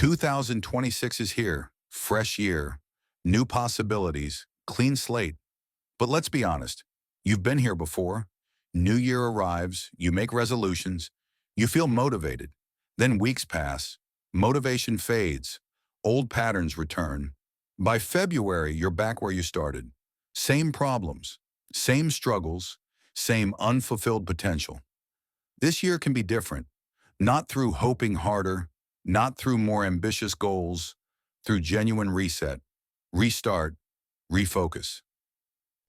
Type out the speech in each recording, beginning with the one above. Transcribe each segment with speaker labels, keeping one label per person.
Speaker 1: 2026 is here, fresh year, new possibilities, clean slate. But let's be honest, you've been here before. New year arrives, you make resolutions, you feel motivated. Then weeks pass, motivation fades, old patterns return. By February, you're back where you started. Same problems, same struggles, same unfulfilled potential. This year can be different, not through hoping harder, not through more ambitious goals, through genuine reset, restart, refocus.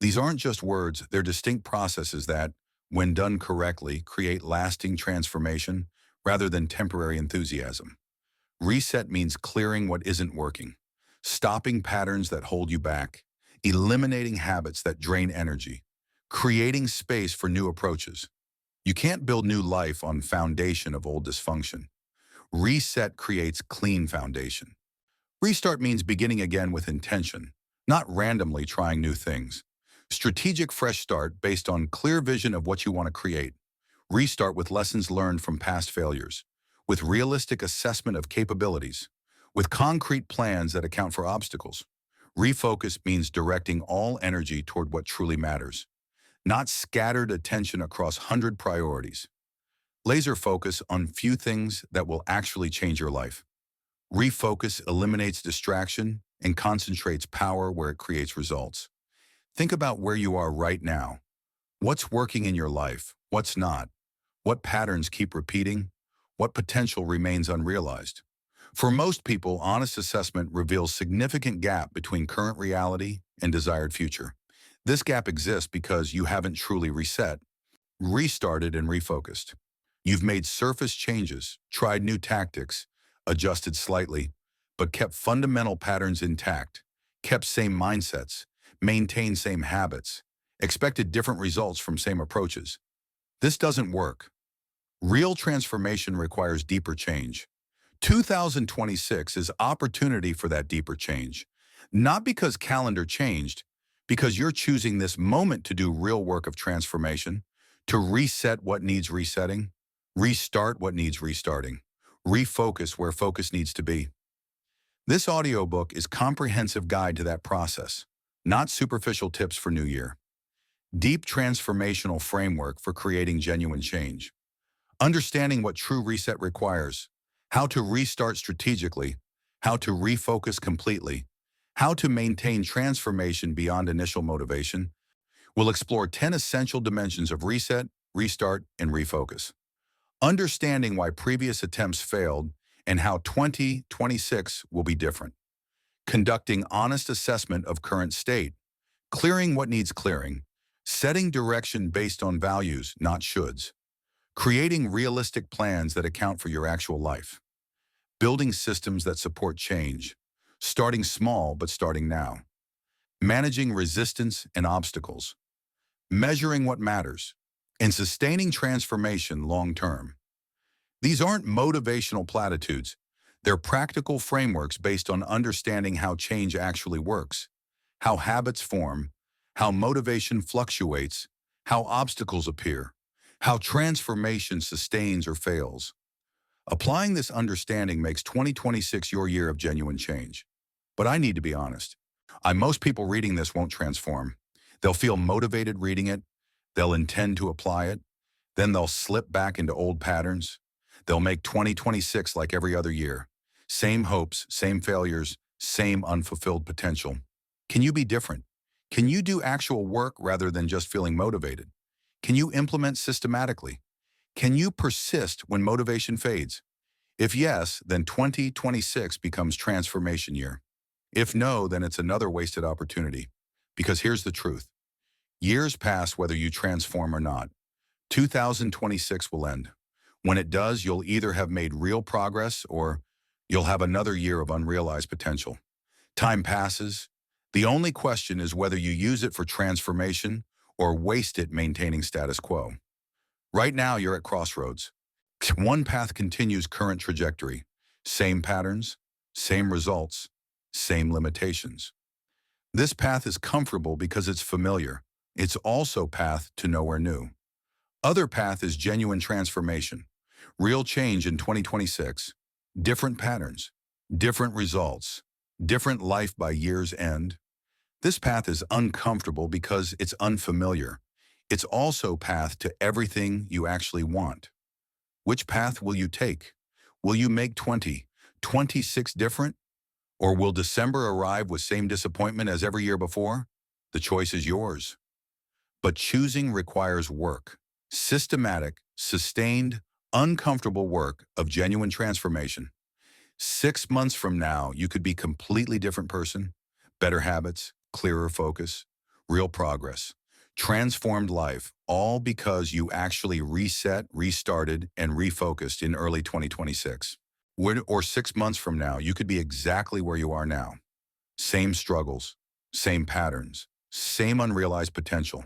Speaker 1: These aren't just words, they're distinct processes that, when done correctly, create lasting transformation rather than temporary enthusiasm. Reset means clearing what isn't working, stopping patterns that hold you back, eliminating habits that drain energy, creating space for new approaches. You can't build new life on foundation of old dysfunction. Reset creates clean foundation. Restart means beginning again with intention, not randomly trying new things. Strategic fresh start based on clear vision of what you want to create. Restart with lessons learned from past failures, with realistic assessment of capabilities, with concrete plans that account for obstacles. Refocus means directing all energy toward what truly matters, not scattered attention across 100 priorities. Laser focus on few things that will actually change your life. Refocus eliminates distraction and concentrates power where it creates results. Think about where you are right now. What's working in your life? What's not? What patterns keep repeating? What potential remains unrealized? For most people, honest assessment reveals significant gap between current reality and desired future. This gap exists because you haven't truly reset, restarted, and refocused. You've made surface changes, tried new tactics, adjusted slightly, but kept fundamental patterns intact, kept same mindsets, maintained same habits, expected different results from same approaches. This doesn't work. Real transformation requires deeper change. 2026 is opportunity for that deeper change. Not because calendar changed, because you're choosing this moment to do real work of transformation, to reset what needs resetting, restart what needs restarting, refocus where focus needs to be. This audiobook is a comprehensive guide to that process, not superficial tips for New Year. Deep transformational framework for creating genuine change. Understanding what true reset requires, how to restart strategically, how to refocus completely, how to maintain transformation beyond initial motivation. We'll explore 10 essential dimensions of reset, restart, and refocus. Understanding why previous attempts failed and how 2026 will be different. Conducting honest assessment of current state. Clearing what needs clearing. Setting direction based on values, not shoulds. Creating realistic plans that account for your actual life. Building systems that support change. Starting small, but starting now. Managing resistance and obstacles. Measuring what matters. And sustaining transformation long-term. These aren't motivational platitudes. They're practical frameworks based on understanding how change actually works, how habits form, how motivation fluctuates, how obstacles appear, how transformation sustains or fails. Applying this understanding makes 2026 your year of genuine change. But I need to be honest. Most people reading this won't transform. They'll feel motivated reading it. They'll intend to apply it. Then they'll slip back into old patterns. They'll make 2026 like every other year. Same hopes, same failures, same unfulfilled potential. Can you be different? Can you do actual work rather than just feeling motivated? Can you implement systematically? Can you persist when motivation fades? If yes, then 2026 becomes transformation year. If no, then it's another wasted opportunity. Because here's the truth. Years pass whether you transform or not. 2026 will end. When it does, you'll either have made real progress or you'll have another year of unrealized potential. Time passes. The only question is whether you use it for transformation or waste it maintaining status quo. Right now, you're at crossroads. One path continues current trajectory. Same patterns, same results, same limitations. This path is comfortable because it's familiar. It's also path to nowhere new. Other path is genuine transformation. Real change in 2026. Different patterns, different results, different life by year's end. This path is uncomfortable because it's unfamiliar. It's also path to everything you actually want. Which path will you take? Will you make 2026 different? Or will December arrive with same disappointment as every year before? The choice is yours. But choosing requires work. Systematic, sustained, uncomfortable work of genuine transformation. 6 months from now, you could be a completely different person. Better habits, clearer focus, real progress, transformed life, all because you actually reset, restarted, and refocused in early 2026. Or 6 months from now, you could be exactly where you are now. Same struggles, same patterns, same unrealized potential.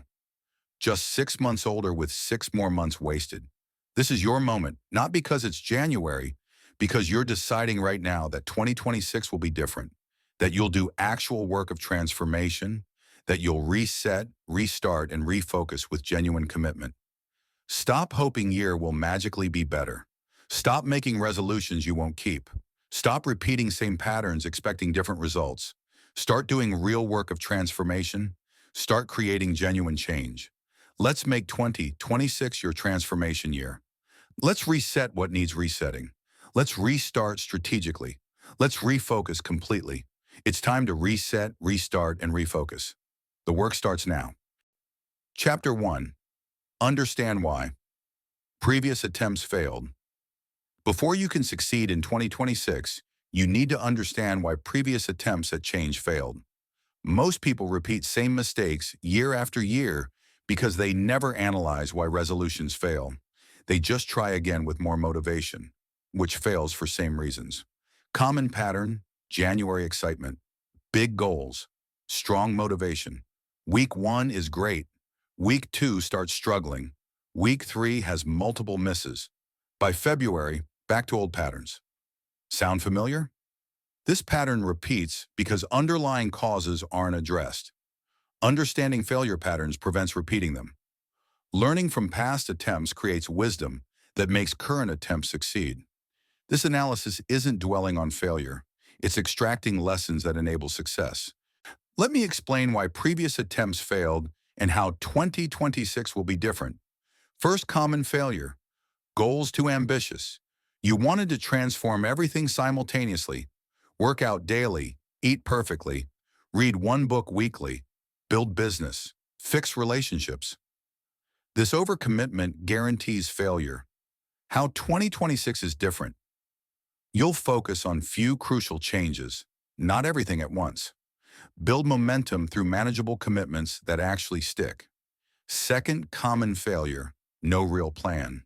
Speaker 1: Just 6 months older with 6 more months wasted. This is your moment, not because it's January, because you're deciding right now that 2026 will be different, that you'll do actual work of transformation, that you'll reset, restart, and refocus with genuine commitment. Stop hoping year will magically be better. Stop making resolutions you won't keep. Stop repeating same patterns expecting different results. Start doing real work of transformation. Start creating genuine change. Let's make 2026 your transformation year. Let's reset what needs resetting. Let's restart strategically. Let's refocus completely. It's time to reset, restart, and refocus. The work starts now. Chapter 1. Understand why. Previous attempts failed. Before you can succeed in 2026, you need to understand why previous attempts at change failed. Most people repeat same mistakes year after year because they never analyze why resolutions fail. They just try again with more motivation, which fails for same reasons. Common pattern, January excitement, big goals, strong motivation. Week 1 is great. Week 2 starts struggling. Week 3 has multiple misses. By February, back to old patterns. Sound familiar? This pattern repeats because underlying causes aren't addressed. Understanding failure patterns prevents repeating them. Learning from past attempts creates wisdom that makes current attempts succeed. This analysis isn't dwelling on failure. It's extracting lessons that enable success. Let me explain why previous attempts failed and how 2026 will be different. First common failure. Goals too ambitious. You wanted to transform everything simultaneously. Work out daily, eat perfectly, read one book weekly, build business, fix relationships. This overcommitment guarantees failure. How 2026 is different. You'll focus on few crucial changes, not everything at once. Build momentum through manageable commitments that actually stick. Second common failure, no real plan.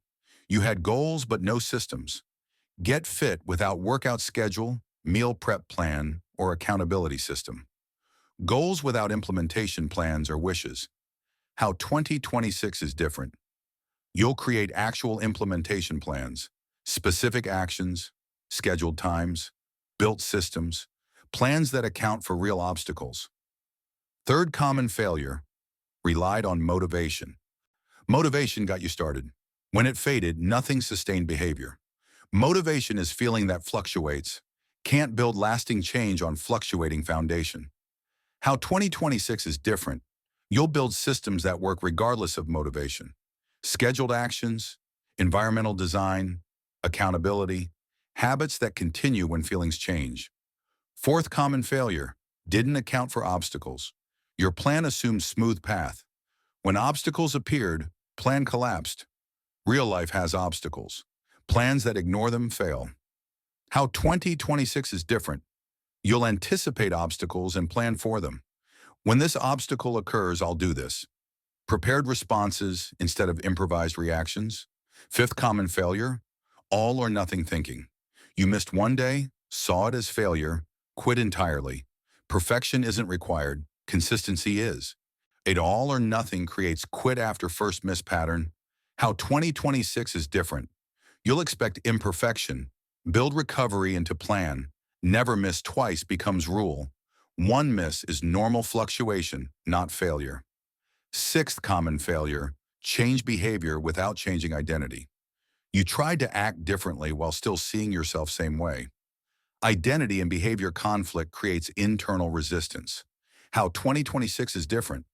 Speaker 1: You had goals but no systems. Get fit without workout schedule, meal prep plan, or accountability system. Goals without implementation plans are wishes. How 2026 is different. You'll create actual implementation plans, specific actions, scheduled times, built systems, plans that account for real obstacles. Third common failure, relied on motivation. Motivation got you started. When it faded, nothing sustained behavior. Motivation is feeling that fluctuates. Can't build lasting change on fluctuating foundation. How 2026 is different. You'll build systems that work regardless of motivation. Scheduled actions, environmental design, accountability, habits that continue when feelings change. Fourth common failure, didn't account for obstacles. Your plan assumed smooth path. When obstacles appeared, plan collapsed. Real life has obstacles. Plans that ignore them fail. How 2026 is different. You'll anticipate obstacles and plan for them. When this obstacle occurs, I'll do this. Prepared responses instead of improvised reactions. Fifth common failure, all or nothing thinking. You missed one day, saw it as failure, quit entirely. Perfection isn't required, consistency is. It all or nothing creates quit after first miss pattern. How 2026 is different. You'll expect imperfection. Build recovery into plan. Never miss twice becomes rule. One miss is normal fluctuation, not failure. Sixth common failure, change behavior without changing identity. You tried to act differently while still seeing yourself same way. Identity and behavior conflict creates internal resistance. How 2026 is different.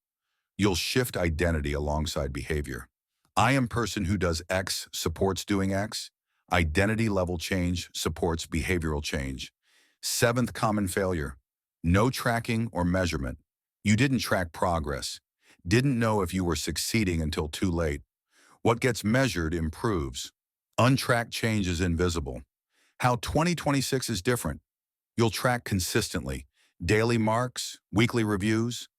Speaker 1: You'll shift identity alongside behavior. I am person who does X supports doing X. Identity level change supports behavioral change. Seventh common failure. No tracking or measurement. You didn't track progress. Didn't know if you were succeeding until too late. What gets measured improves. Untracked change is invisible. How 2026 is different. You'll track consistently. Daily marks, weekly reviews,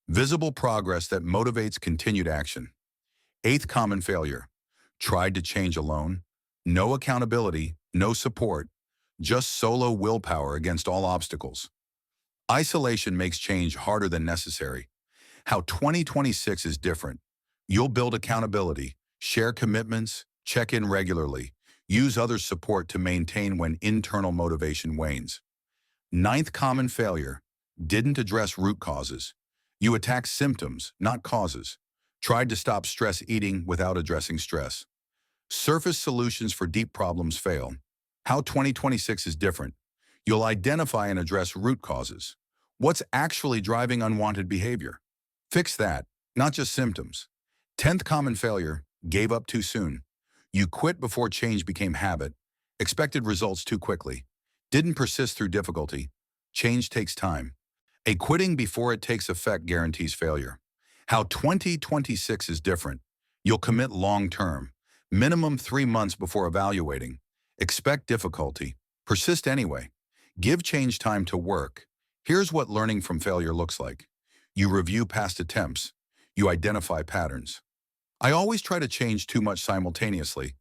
Speaker 1: visible progress that motivates continued action. Eighth common failure. Tried to change alone. No accountability, no support, just solo willpower against all obstacles. Isolation makes change harder than necessary. How 2026 is different. You'll build accountability, share commitments, check in regularly, use others' support to maintain when internal motivation wanes. Ninth common failure. Didn't address root causes. You attacked symptoms, not causes. Tried to stop stress eating without addressing stress. Surface solutions for deep problems fail. How 2026 is different. You'll identify and address root causes. What's actually driving unwanted behavior? Fix that, not just symptoms. 10th common failure, gave up too soon. You quit before change became habit, expected results too quickly, didn't persist through difficulty. Change takes time. A quitting before it takes effect guarantees failure. How 2026 is different. You'll commit long-term, minimum 3 months before evaluating. Expect difficulty. Persist anyway. Give change time to work. Here's what learning from failure looks like. You review past attempts. You identify patterns. I always try to change too much simultaneously.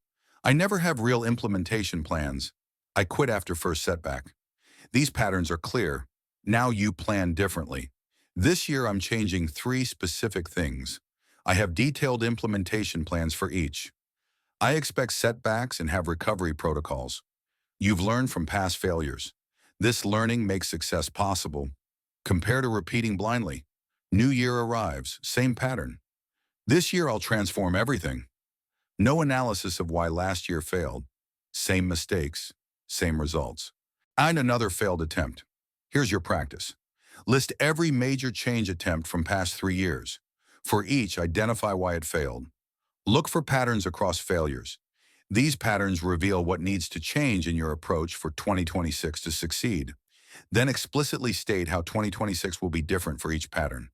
Speaker 1: I never have real implementation plans. I quit after first setback. These patterns are clear. Now you plan differently. This year I'm changing 3 specific things. I have detailed implementation plans for each. I expect setbacks and have recovery protocols. You've learned from past failures. This learning makes success possible. Compare to repeating blindly. New year arrives, same pattern. This year I'll transform everything. No analysis of why last year failed. Same mistakes, same results. And another failed attempt. Here's your practice. List every major change attempt from past 3 years. For each, identify why it failed. Look for patterns across failures. These patterns reveal what needs to change in your approach for 2026 to succeed. Then explicitly state how 2026 will be different for each pattern.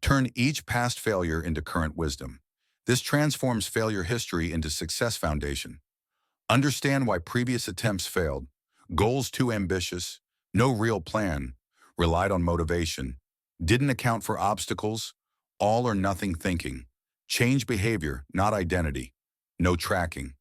Speaker 1: Turn each past failure into current wisdom. This transforms failure history into success foundation. Understand why previous attempts failed. Goals too ambitious, no real plan, relied on motivation, didn't account for obstacles, all or nothing thinking, change behavior, not identity, no tracking,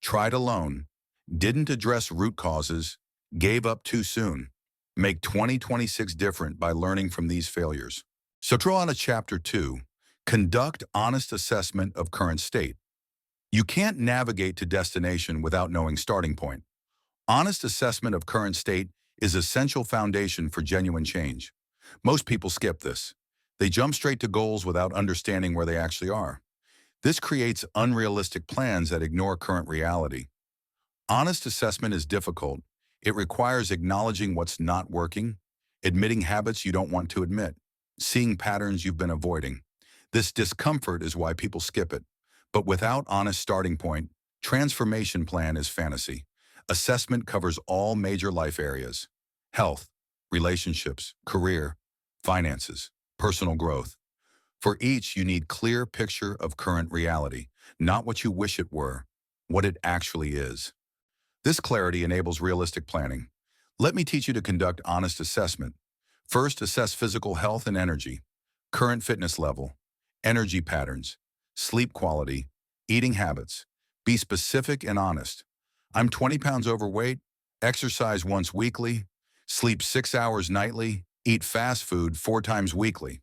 Speaker 1: tried alone, didn't address root causes, gave up too soon. Make 2026 different by learning from these failures. So draw on a chapter 2, conduct honest assessment of current state. You can't navigate to destination without knowing starting point. Honest assessment of current state is essential foundation for genuine change. Most people skip this. They jump straight to goals without understanding where they actually are. This creates unrealistic plans that ignore current reality. Honest assessment is difficult. It requires acknowledging what's not working, admitting habits you don't want to admit, seeing patterns you've been avoiding. This discomfort is why people skip it. But without honest starting point, transformation plan is fantasy. Assessment covers all major life areas: health, relationships, career, finances, personal growth. For each, you need clear picture of current reality, not what you wish it were, what it actually is. This clarity enables realistic planning. Let me teach you to conduct honest assessment. First, assess physical health and energy, current fitness level, energy patterns, sleep quality, eating habits. Be specific and honest. I'm 20 pounds overweight, exercise once weekly, sleep 6 hours nightly, eat fast food 4 times weekly.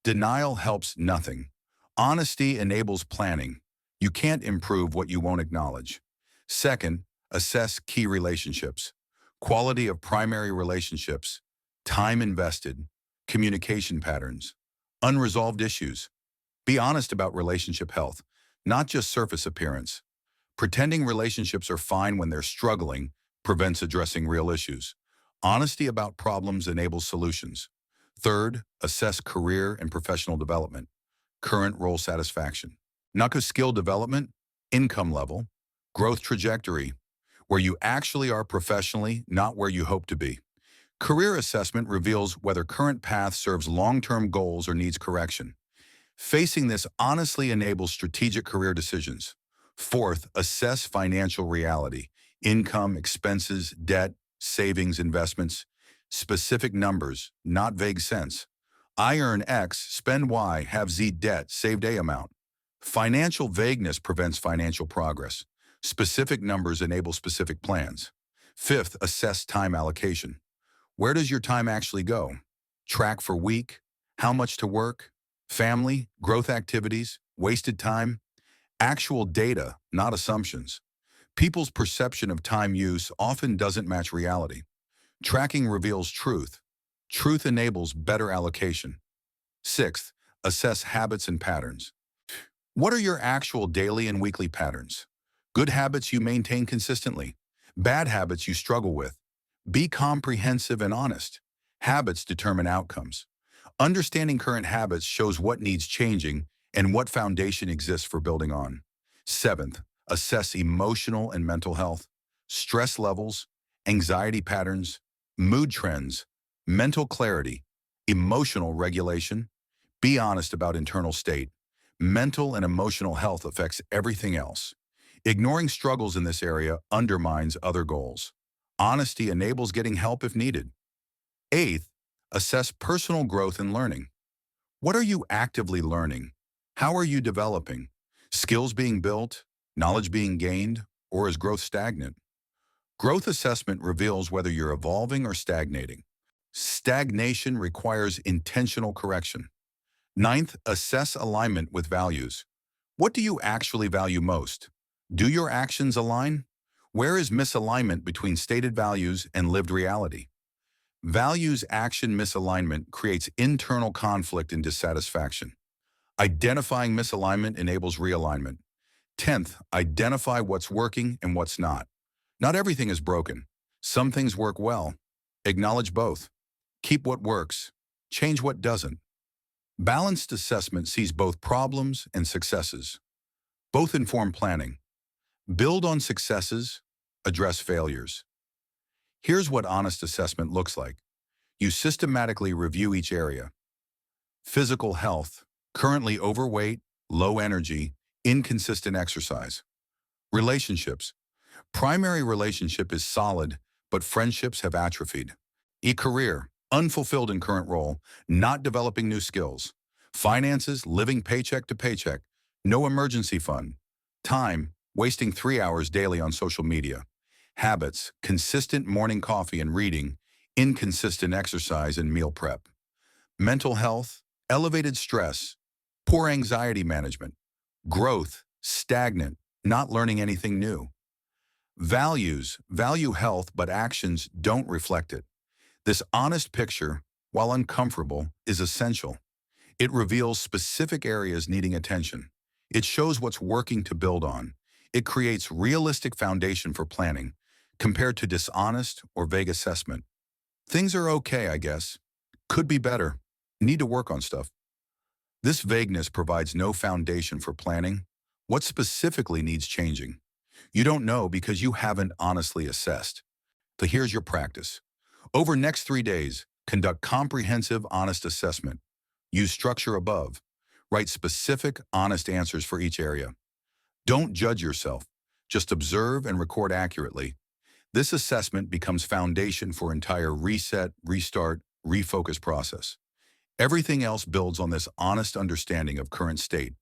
Speaker 1: Denial helps nothing. Honesty enables planning. You can't improve what you won't acknowledge. Second, assess key relationships. Quality of primary relationships, time invested, communication patterns, unresolved issues. Be honest about relationship health, not just surface appearance. Pretending relationships are fine when they're struggling prevents addressing real issues. Honesty about problems enables solutions. Third, assess career and professional development, current role satisfaction. NACA skill development, income level, growth trajectory, where you actually are professionally, not where you hope to be. Career assessment reveals whether current path serves long-term goals or needs correction. Facing this honestly enables strategic career decisions. Fourth, assess financial reality, income, expenses, debt, savings, investments, specific numbers, not vague sense. I earn X, spend Y, have Z debt, saved A amount. Financial vagueness prevents financial progress. Specific numbers enable specific plans. Fifth, assess time allocation. Where does your time actually go? Track for week, how much to work, family, growth activities, wasted time, actual data, not assumptions. People's perception of time use often doesn't match reality. Tracking reveals truth. Truth enables better allocation. Sixth, assess habits and patterns. What are your actual daily and weekly patterns? Good habits you maintain consistently. Bad habits you struggle with. Be comprehensive and honest. Habits determine outcomes. Understanding current habits shows what needs changing and what foundation exists for building on. Seventh, assess emotional and mental health, stress levels, anxiety patterns, mood trends, mental clarity, emotional regulation. Be honest about internal state. Mental and emotional health affects everything else. Ignoring struggles in this area undermines other goals. Honesty enables getting help if needed. Eighth, assess personal growth and learning. What are you actively learning? How are you developing? Skills being built, knowledge being gained, or is growth stagnant? Growth assessment reveals whether you're evolving or stagnating. Stagnation requires intentional correction. Ninth, assess alignment with values. What do you actually value most? Do your actions align? Where is misalignment between stated values and lived reality? Values-action misalignment creates internal conflict and dissatisfaction. Identifying misalignment enables realignment. 10th, identify what's working and what's not. Not everything is broken. Some things work well. Acknowledge both. Keep what works. Change what doesn't. Balanced assessment sees both problems and successes. Both inform planning. Build on successes, address failures. Here's what honest assessment looks like. You systematically review each area. Physical health, currently overweight, low energy, inconsistent exercise. Relationships. Primary relationship is solid, but friendships have atrophied. E-career, unfulfilled in current role, not developing new skills. Finances, living paycheck to paycheck, no emergency fund. Time, wasting 3 hours daily on social media. Habits, consistent morning coffee and reading, inconsistent exercise and meal prep. Mental health, elevated stress, poor anxiety management. Growth, stagnant, not learning anything new. Values, value health, but actions don't reflect it. This honest picture, while uncomfortable, is essential. It reveals specific areas needing attention. It shows what's working to build on. It creates realistic foundation for planning, compared to dishonest or vague assessment. Things are okay, I guess. Could be better. Need to work on stuff. This vagueness provides no foundation for planning. What specifically needs changing? You don't know because you haven't honestly assessed. So here's your practice. Over next 3 days, conduct comprehensive, honest assessment. Use structure above. Write specific, honest answers for each area. Don't judge yourself. Just observe and record accurately. This assessment becomes foundation for entire reset, restart, refocus process. Everything else builds on this honest understanding of current state.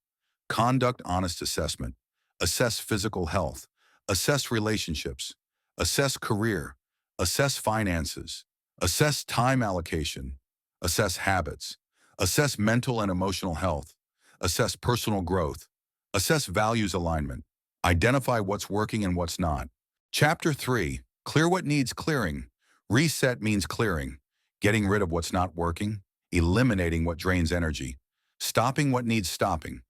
Speaker 1: Conduct honest assessment. Assess physical health. Assess relationships. Assess career. Assess finances. Assess time allocation. Assess habits. Assess mental and emotional health. Assess personal growth. Assess values alignment. Identify what's working and what's not. Chapter 3. Clear what needs clearing. Reset means clearing. Getting rid of what's not working. Eliminating what drains energy. Stopping what needs stopping.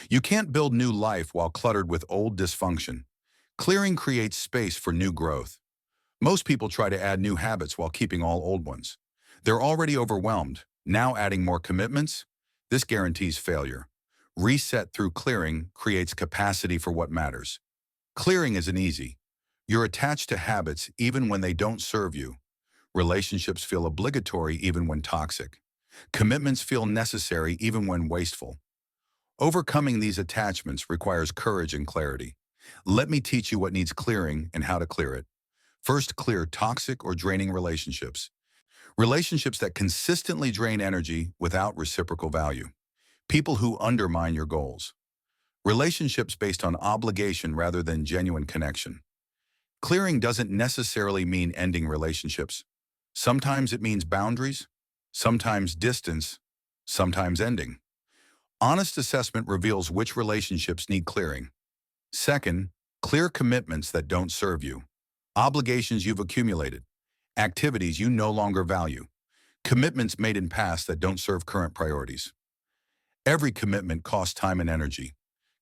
Speaker 1: You can't build new life while cluttered with old dysfunction. Clearing creates space for new growth. Most people try to add new habits while keeping all old ones. They're already overwhelmed. Now adding more commitments? This guarantees failure. Reset through clearing creates capacity for what matters. Clearing isn't easy. You're attached to habits even when they don't serve you. Relationships feel obligatory even when toxic. Commitments feel necessary even when wasteful. Overcoming these attachments requires courage and clarity. Let me teach you what needs clearing and how to clear it. First, clear toxic or draining relationships. Relationships that consistently drain energy without reciprocal value. People who undermine your goals. Relationships based on obligation rather than genuine connection. Clearing doesn't necessarily mean ending relationships. Sometimes it means boundaries, sometimes distance, sometimes ending. Honest assessment reveals which relationships need clearing. Second, clear commitments that don't serve you. Obligations you've accumulated. Activities you no longer value. Commitments made in past that don't serve current priorities. Every commitment costs time and energy.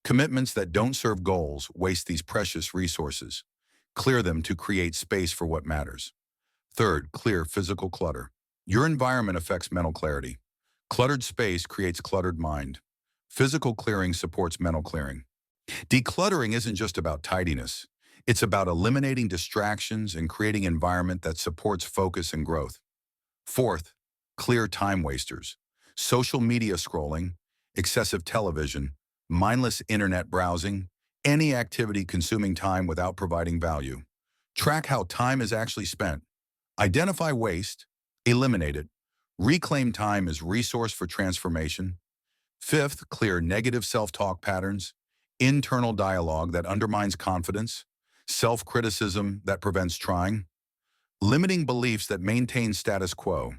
Speaker 1: Commitments that don't serve goals waste these precious resources. Clear them to create space for what matters. Third, clear physical clutter. Your environment affects mental clarity. Cluttered space creates cluttered mind. Physical clearing supports mental clearing. Decluttering isn't just about tidiness. It's about eliminating distractions and creating an environment that supports focus and growth. Fourth, clear time wasters. Social media scrolling, excessive television, mindless internet browsing, any activity consuming time without providing value. Track how time is actually spent. Identify waste, eliminate it. Reclaim time as resource for transformation. Fifth, clear negative self-talk patterns, internal dialogue that undermines confidence, self-criticism that prevents trying, limiting beliefs that maintain status quo.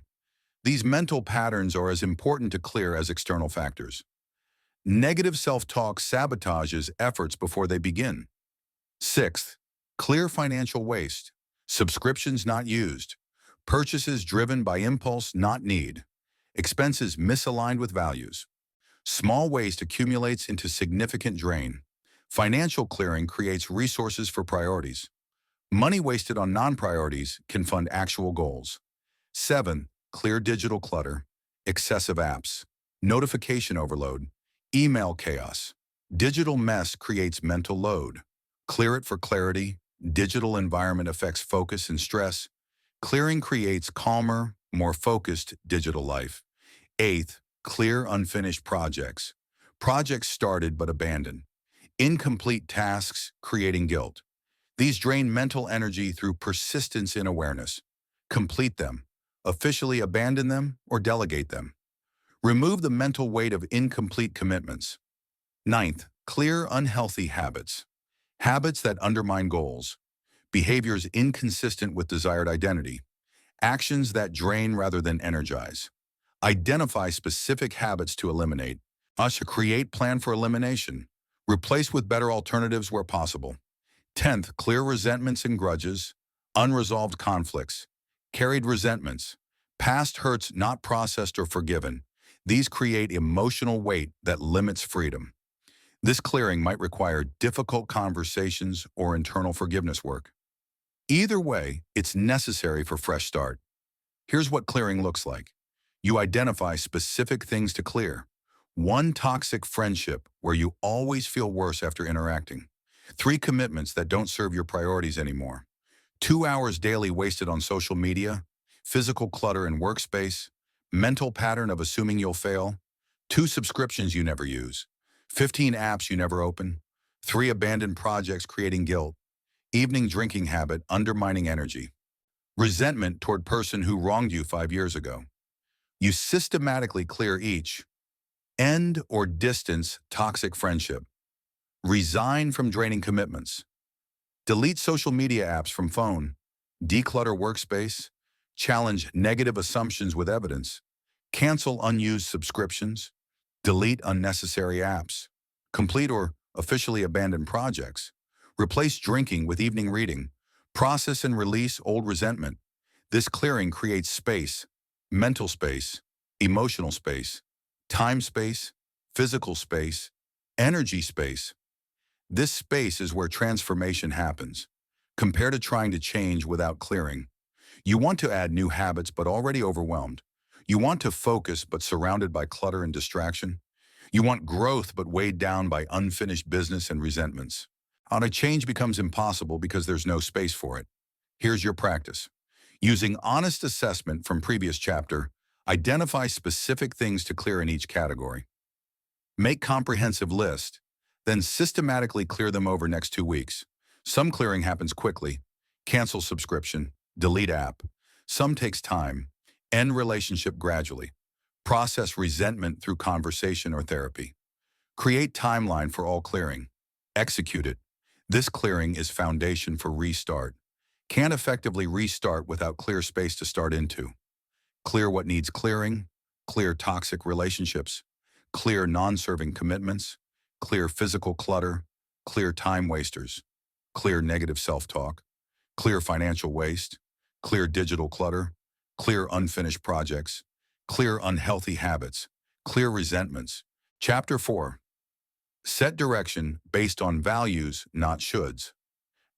Speaker 1: These mental patterns are as important to clear as external factors. Negative self-talk sabotages efforts before they begin. Sixth, clear financial waste, subscriptions not used, purchases driven by impulse not need, expenses misaligned with values. Small waste accumulates into significant drain. Financial clearing creates resources for priorities. Money wasted on non-priorities can fund actual goals. 7. Clear digital clutter, excessive apps, notification overload, email chaos. Digital mess creates mental load. Clear it for clarity. Digital environment affects focus and stress. Clearing creates calmer, more focused digital life. Eighth, clear unfinished projects. Projects started but abandoned. Incomplete tasks creating guilt. These drain mental energy through persistence in awareness. Complete them. Officially abandon them or delegate them. Remove the mental weight of incomplete commitments. Ninth, clear unhealthy habits. Habits that undermine goals. Behaviors inconsistent with desired identity. Actions that drain rather than energize. Identify specific habits to eliminate. Create plan for elimination. Replace with better alternatives where possible. 10th, clear resentments and grudges, unresolved conflicts, carried resentments, past hurts not processed or forgiven. These create emotional weight that limits freedom. This clearing might require difficult conversations or internal forgiveness work. Either way, it's necessary for fresh start. Here's what clearing looks like. You identify specific things to clear. One toxic friendship where you always feel worse after interacting. 3 commitments that don't serve your priorities anymore. 2 hours daily wasted on social media. Physical clutter in workspace. Mental pattern of assuming you'll fail. 2 subscriptions you never use. 15 apps you never open. 3 abandoned projects creating guilt. Evening drinking habit undermining energy. Resentment toward person who wronged you 5 years ago. You systematically clear each. End or distance toxic friendship. Resign from draining commitments. Delete social media apps from phone. Declutter workspace. Challenge negative assumptions with evidence. Cancel unused subscriptions. Delete unnecessary apps. Complete or officially abandon projects. Replace drinking with evening reading. Process and release old resentment. This clearing creates space, mental space, emotional space, time space, physical space, energy space. This space is where transformation happens. Compare to trying to change without clearing. You want to add new habits but already overwhelmed. You want to focus but surrounded by clutter and distraction. You want growth but weighed down by unfinished business and resentments. On a change becomes impossible because there's no space for it. Here's your practice. Using honest assessment from previous chapter, identify specific things to clear in each category. Make comprehensive list, then systematically clear them over next 2 weeks. Some clearing happens quickly. Cancel subscription, delete app. Some takes time. End relationship gradually. Process resentment through conversation or therapy. Create timeline for all clearing. Execute it. This clearing is foundation for restart. Can't effectively restart without clear space to start into. Clear what needs clearing, clear toxic relationships, clear non-serving commitments, clear physical clutter, clear time wasters, clear negative self-talk, clear financial waste, clear digital clutter, clear unfinished projects, clear unhealthy habits, clear resentments. Chapter 4. Set direction based on values, not shoulds.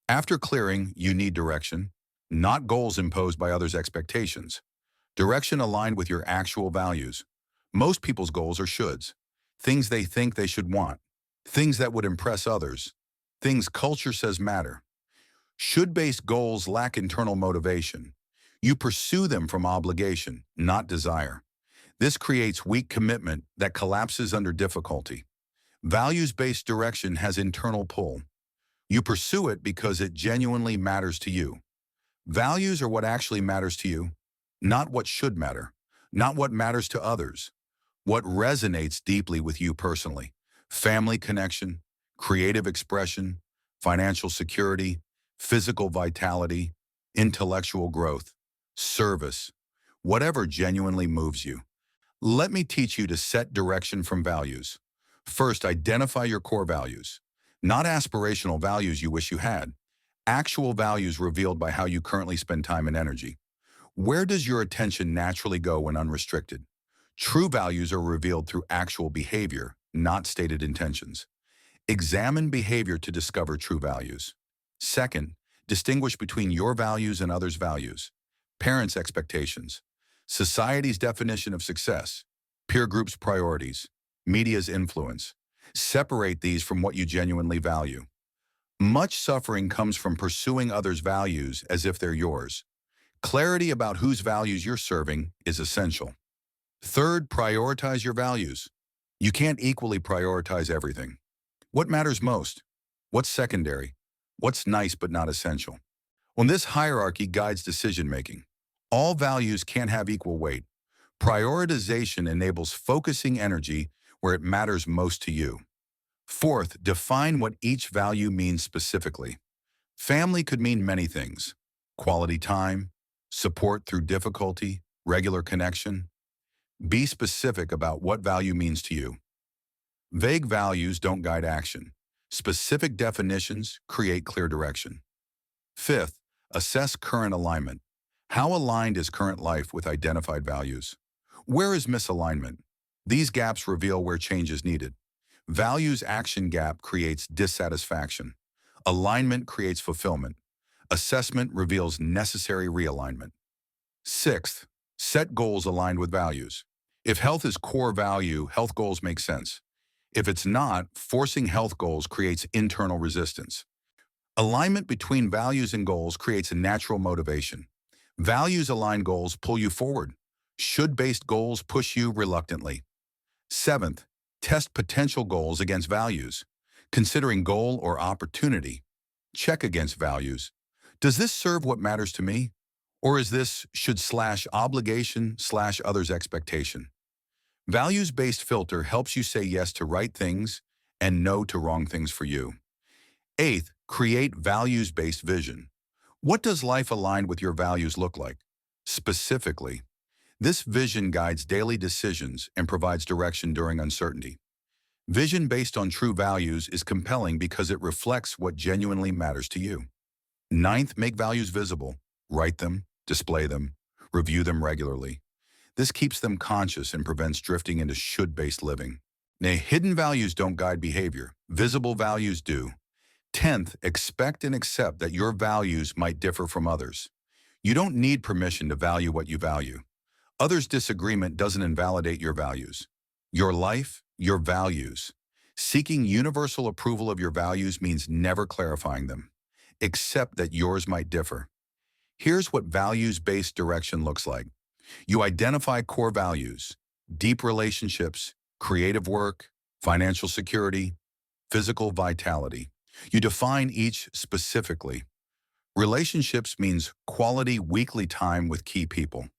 Speaker 1: After clearing, you need direction, not goals imposed by others' expectations. Direction aligned with your actual values. Most people's goals are shoulds, things they think they should want, things that would impress others, things culture says matter. Should-based goals lack internal motivation. You pursue them from obligation, not desire. This creates weak commitment that collapses under difficulty. Values-based direction has internal pull. You pursue it because it genuinely matters to you. Values are what actually matters to you, not what should matter, not what matters to others. What resonates deeply with you personally. Family connection, creative expression, financial security, physical vitality, intellectual growth, service, whatever genuinely moves you. Let me teach you to set direction from values. First, identify your core values. Not aspirational values you wish you had. Actual values revealed by how you currently spend time and energy. Where does your attention naturally go when unrestricted? True values are revealed through actual behavior, not stated intentions. Examine behavior to discover true values. Second, distinguish between your values and others' values. Parents' expectations, society's definition of success, peer groups' priorities, media's influence. Separate these from what you genuinely value. Much suffering comes from pursuing others' values as if they're yours. Clarity about whose values you're serving is essential. Third, prioritize your values. You can't equally prioritize everything. What matters most? What's secondary? What's nice but not essential? When this hierarchy guides decision-making, all values can't have equal weight. Prioritization enables focusing energy where it matters most to you. Fourth, define what each value means specifically. Family could mean many things. Quality time, support through difficulty, regular connection. Be specific about what value means to you. Vague values don't guide action. Specific definitions create clear direction. Fifth, assess current alignment. How aligned is current life with identified values? Where is misalignment? These gaps reveal where change is needed. Values action gap creates dissatisfaction. Alignment creates fulfillment. Assessment reveals necessary realignment. Sixth, set goals aligned with values. If health is core value, health goals make sense. If it's not, forcing health goals creates internal resistance. Alignment between values and goals creates a natural motivation. Values-aligned goals pull you forward. Should-based goals push you reluctantly. Seventh, test potential goals against values. Considering goal or opportunity, check against values. Does this serve what matters to me? Or is this should/obligation/others' expectation? Values-based filter helps you say yes to right things and no to wrong things for you. Eighth, create values-based vision. What does life aligned with your values look like? Specifically, this vision guides daily decisions and provides direction during uncertainty. Vision based on true values is compelling because it reflects what genuinely matters to you. Ninth, make values visible. Write them, display them, review them regularly. This keeps them conscious and prevents drifting into should-based living. Now, hidden values don't guide behavior. Visible values do. 10th, expect and accept that your values might differ from others. You don't need permission to value what you value. Others' disagreement doesn't invalidate your values. Your life, your values. Seeking universal approval of your values means never clarifying them. Accept that yours might differ. Here's what values-based direction looks like. You identify core values, deep relationships, creative work, financial security, physical vitality. You define each specifically. Relationships means quality weekly time with key people.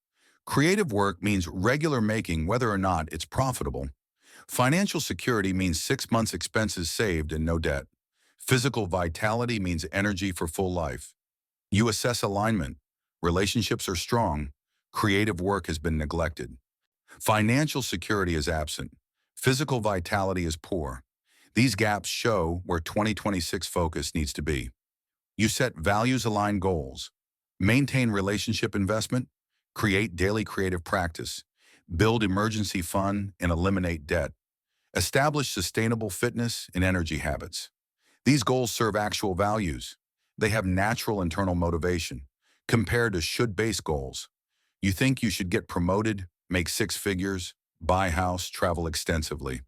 Speaker 1: Creative work means regular making whether or not it's profitable. Financial security means 6 months expenses saved and no debt. Physical vitality means energy for full life. You assess alignment. Relationships are strong. Creative work has been neglected. Financial security is absent. Physical vitality is poor. These gaps show where 2026 focus needs to be. You set values-aligned goals. Maintain relationship investment. Create daily creative practice. Build emergency fund and eliminate debt. Establish sustainable fitness and energy habits. These goals serve actual values. They have natural internal motivation, compared to should-based goals. You think you should get promoted, make 6 figures, buy house, travel extensively.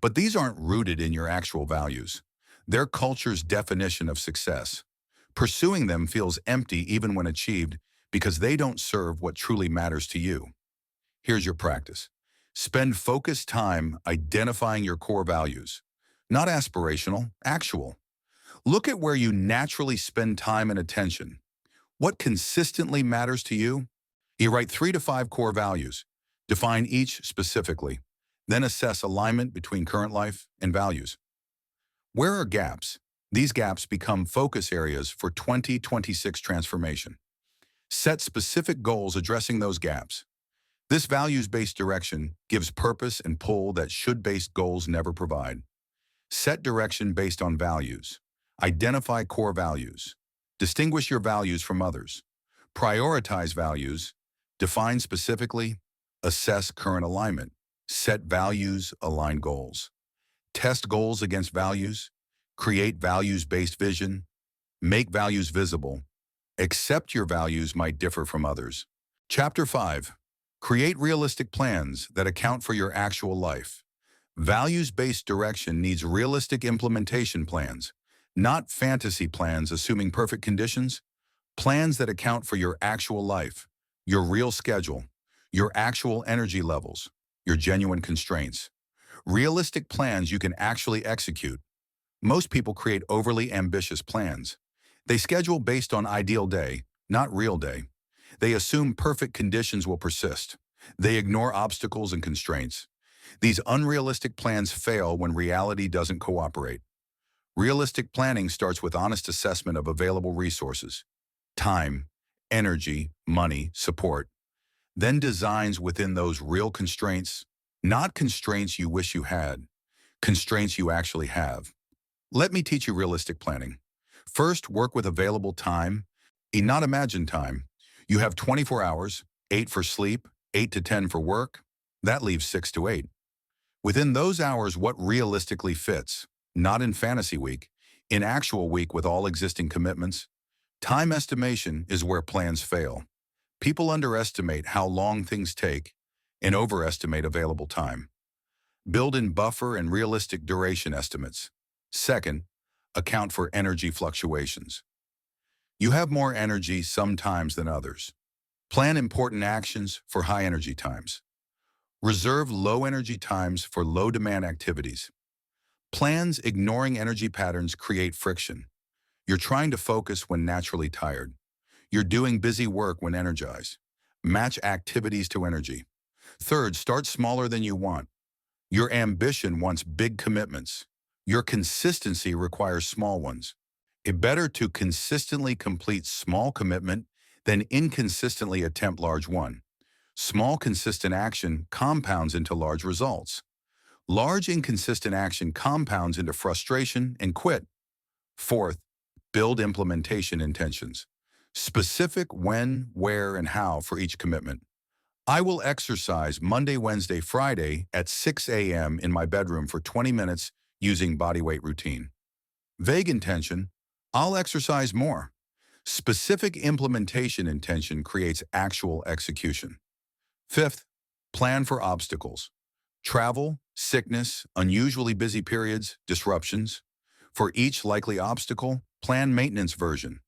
Speaker 1: But these aren't rooted in your actual values. They're culture's definition of success. Pursuing them feels empty even when achieved because they don't serve what truly matters to you. Here's your practice. Spend focused time identifying your core values. Not aspirational, actual. Look at where you naturally spend time and attention. What consistently matters to you? You write 3 to 5 core values. Define each specifically. Then assess alignment between current life and values. Where are gaps? These gaps become focus areas for 2026 transformation. Set specific goals addressing those gaps. This values-based direction gives purpose and pull that should-based goals never provide. Set direction based on values. Identify core values. Distinguish your values from others. Prioritize values. Define specifically. Assess current alignment. Set values-aligned goals. Test goals against values. Create values-based vision. Make values visible. Accept your values might differ from others. Chapter 5. Create realistic plans that account for your actual life. Values-based direction needs realistic implementation plans, not fantasy plans assuming perfect conditions. Plans that account for your actual life, your real schedule, your actual energy levels, your genuine constraints. Realistic plans you can actually execute. Most people create overly ambitious plans. They schedule based on ideal day, not real day. They assume perfect conditions will persist. They ignore obstacles and constraints. These unrealistic plans fail when reality doesn't cooperate. Realistic planning starts with honest assessment of available resources, time, energy, money, support. Then designs within those real constraints, not constraints you wish you had, constraints you actually have. Let me teach you realistic planning. First, work with available time, not imagined time. You have 24 hours, 8 for sleep, 8 to 10 for work. That leaves 6 to 8. Within those hours, what realistically fits? Not in fantasy week, in actual week with all existing commitments. Time estimation is where plans fail. People underestimate how long things take and overestimate available time. Build in buffer and realistic duration estimates. Second, account for energy fluctuations. You have more energy sometimes than others. Plan important actions for high energy times. Reserve low energy times for low demand activities. Plans ignoring energy patterns create friction. You're trying to focus when naturally tired. You're doing busy work when energized. Match activities to energy. Third, start smaller than you want. Your ambition wants big commitments. Your consistency requires small ones. It's better to consistently complete small commitment than inconsistently attempt large one. Small consistent action compounds into large results. Large inconsistent action compounds into frustration and quit. Fourth, build implementation intentions. Specific when, where, and how for each commitment. I will exercise Monday, Wednesday, Friday at 6 a.m. in my bedroom for 20 minutes using bodyweight routine. Vague intention, I'll exercise more. Specific implementation intention creates actual execution. Fifth, plan for obstacles. Travel, sickness, unusually busy periods, disruptions. For each likely obstacle, plan maintenance version.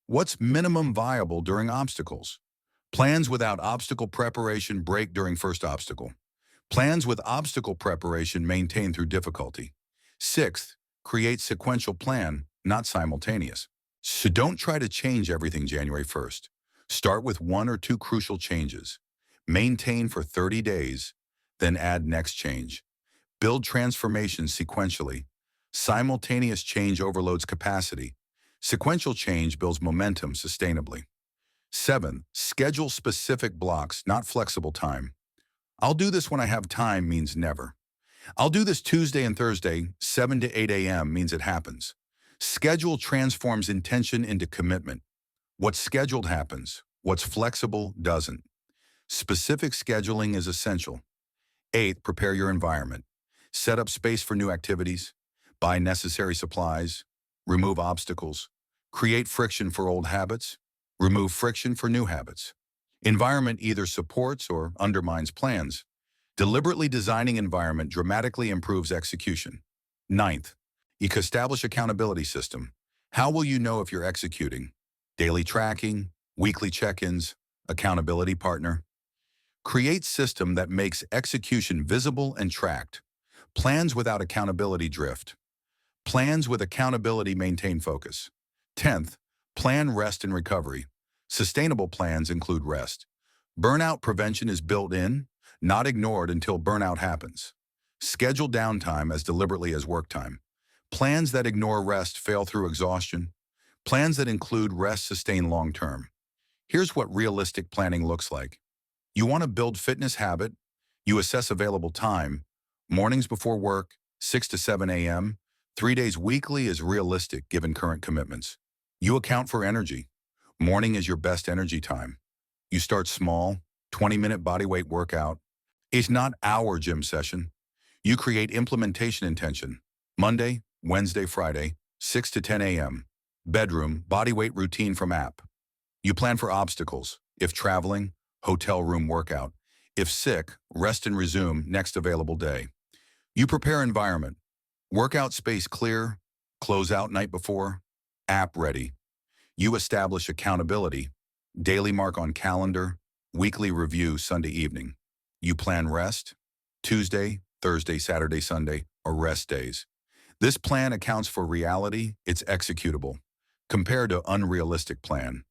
Speaker 1: What's minimum viable during obstacles? Plans without obstacle preparation break during first obstacle. Plans with obstacle preparation maintain through difficulty. Sixth, create sequential plan, not simultaneous. So don't try to change everything January 1st. Start with one or two crucial changes. Maintain for 30 days, then add next change. Build transformations sequentially. Simultaneous change overloads capacity. Sequential change builds momentum sustainably. 7. Schedule specific blocks, not flexible time. I'll do this when I have time means never. I'll do this Tuesday and Thursday, 7 to 8 a.m. means it happens. Schedule transforms intention into commitment. What's scheduled happens. What's flexible doesn't. Specific scheduling is essential. 8. Prepare your environment. Set up space for new activities. Buy necessary supplies. Remove obstacles. Create friction for old habits. Remove friction for new habits. Environment either supports or undermines plans. Deliberately designing environment dramatically improves execution. Ninth, establish accountability system. How will you know if you're executing? Daily tracking, weekly check-ins, accountability partner. Create system that makes execution visible and tracked. Plans without accountability drift. Plans with accountability maintain focus. 10th, plan rest and recovery. Sustainable plans include rest. Burnout prevention is built in, not ignored until burnout happens. Schedule downtime as deliberately as work time. Plans that ignore rest fail through exhaustion. Plans that include rest sustain long-term. Here's what realistic planning looks like. You want to build fitness habit. You assess available time. Mornings before work, 6 to 7 a.m. 3 days weekly is realistic given current commitments. You account for energy. Morning is your best energy time. You start small, 20-minute bodyweight workout. It's not our gym session. You create implementation intention. Monday, Wednesday, Friday, 6 to 10 a.m. Bedroom, bodyweight routine from app. You plan for obstacles. If traveling, hotel room workout. If sick, rest and resume next available day. You prepare environment. Workout space clear, close out night before, app ready. You establish accountability. Daily mark on calendar, weekly review Sunday evening. You plan rest. Tuesday, Thursday, Saturday, Sunday are rest days. This plan accounts for reality, it's executable. Compared to unrealistic plan.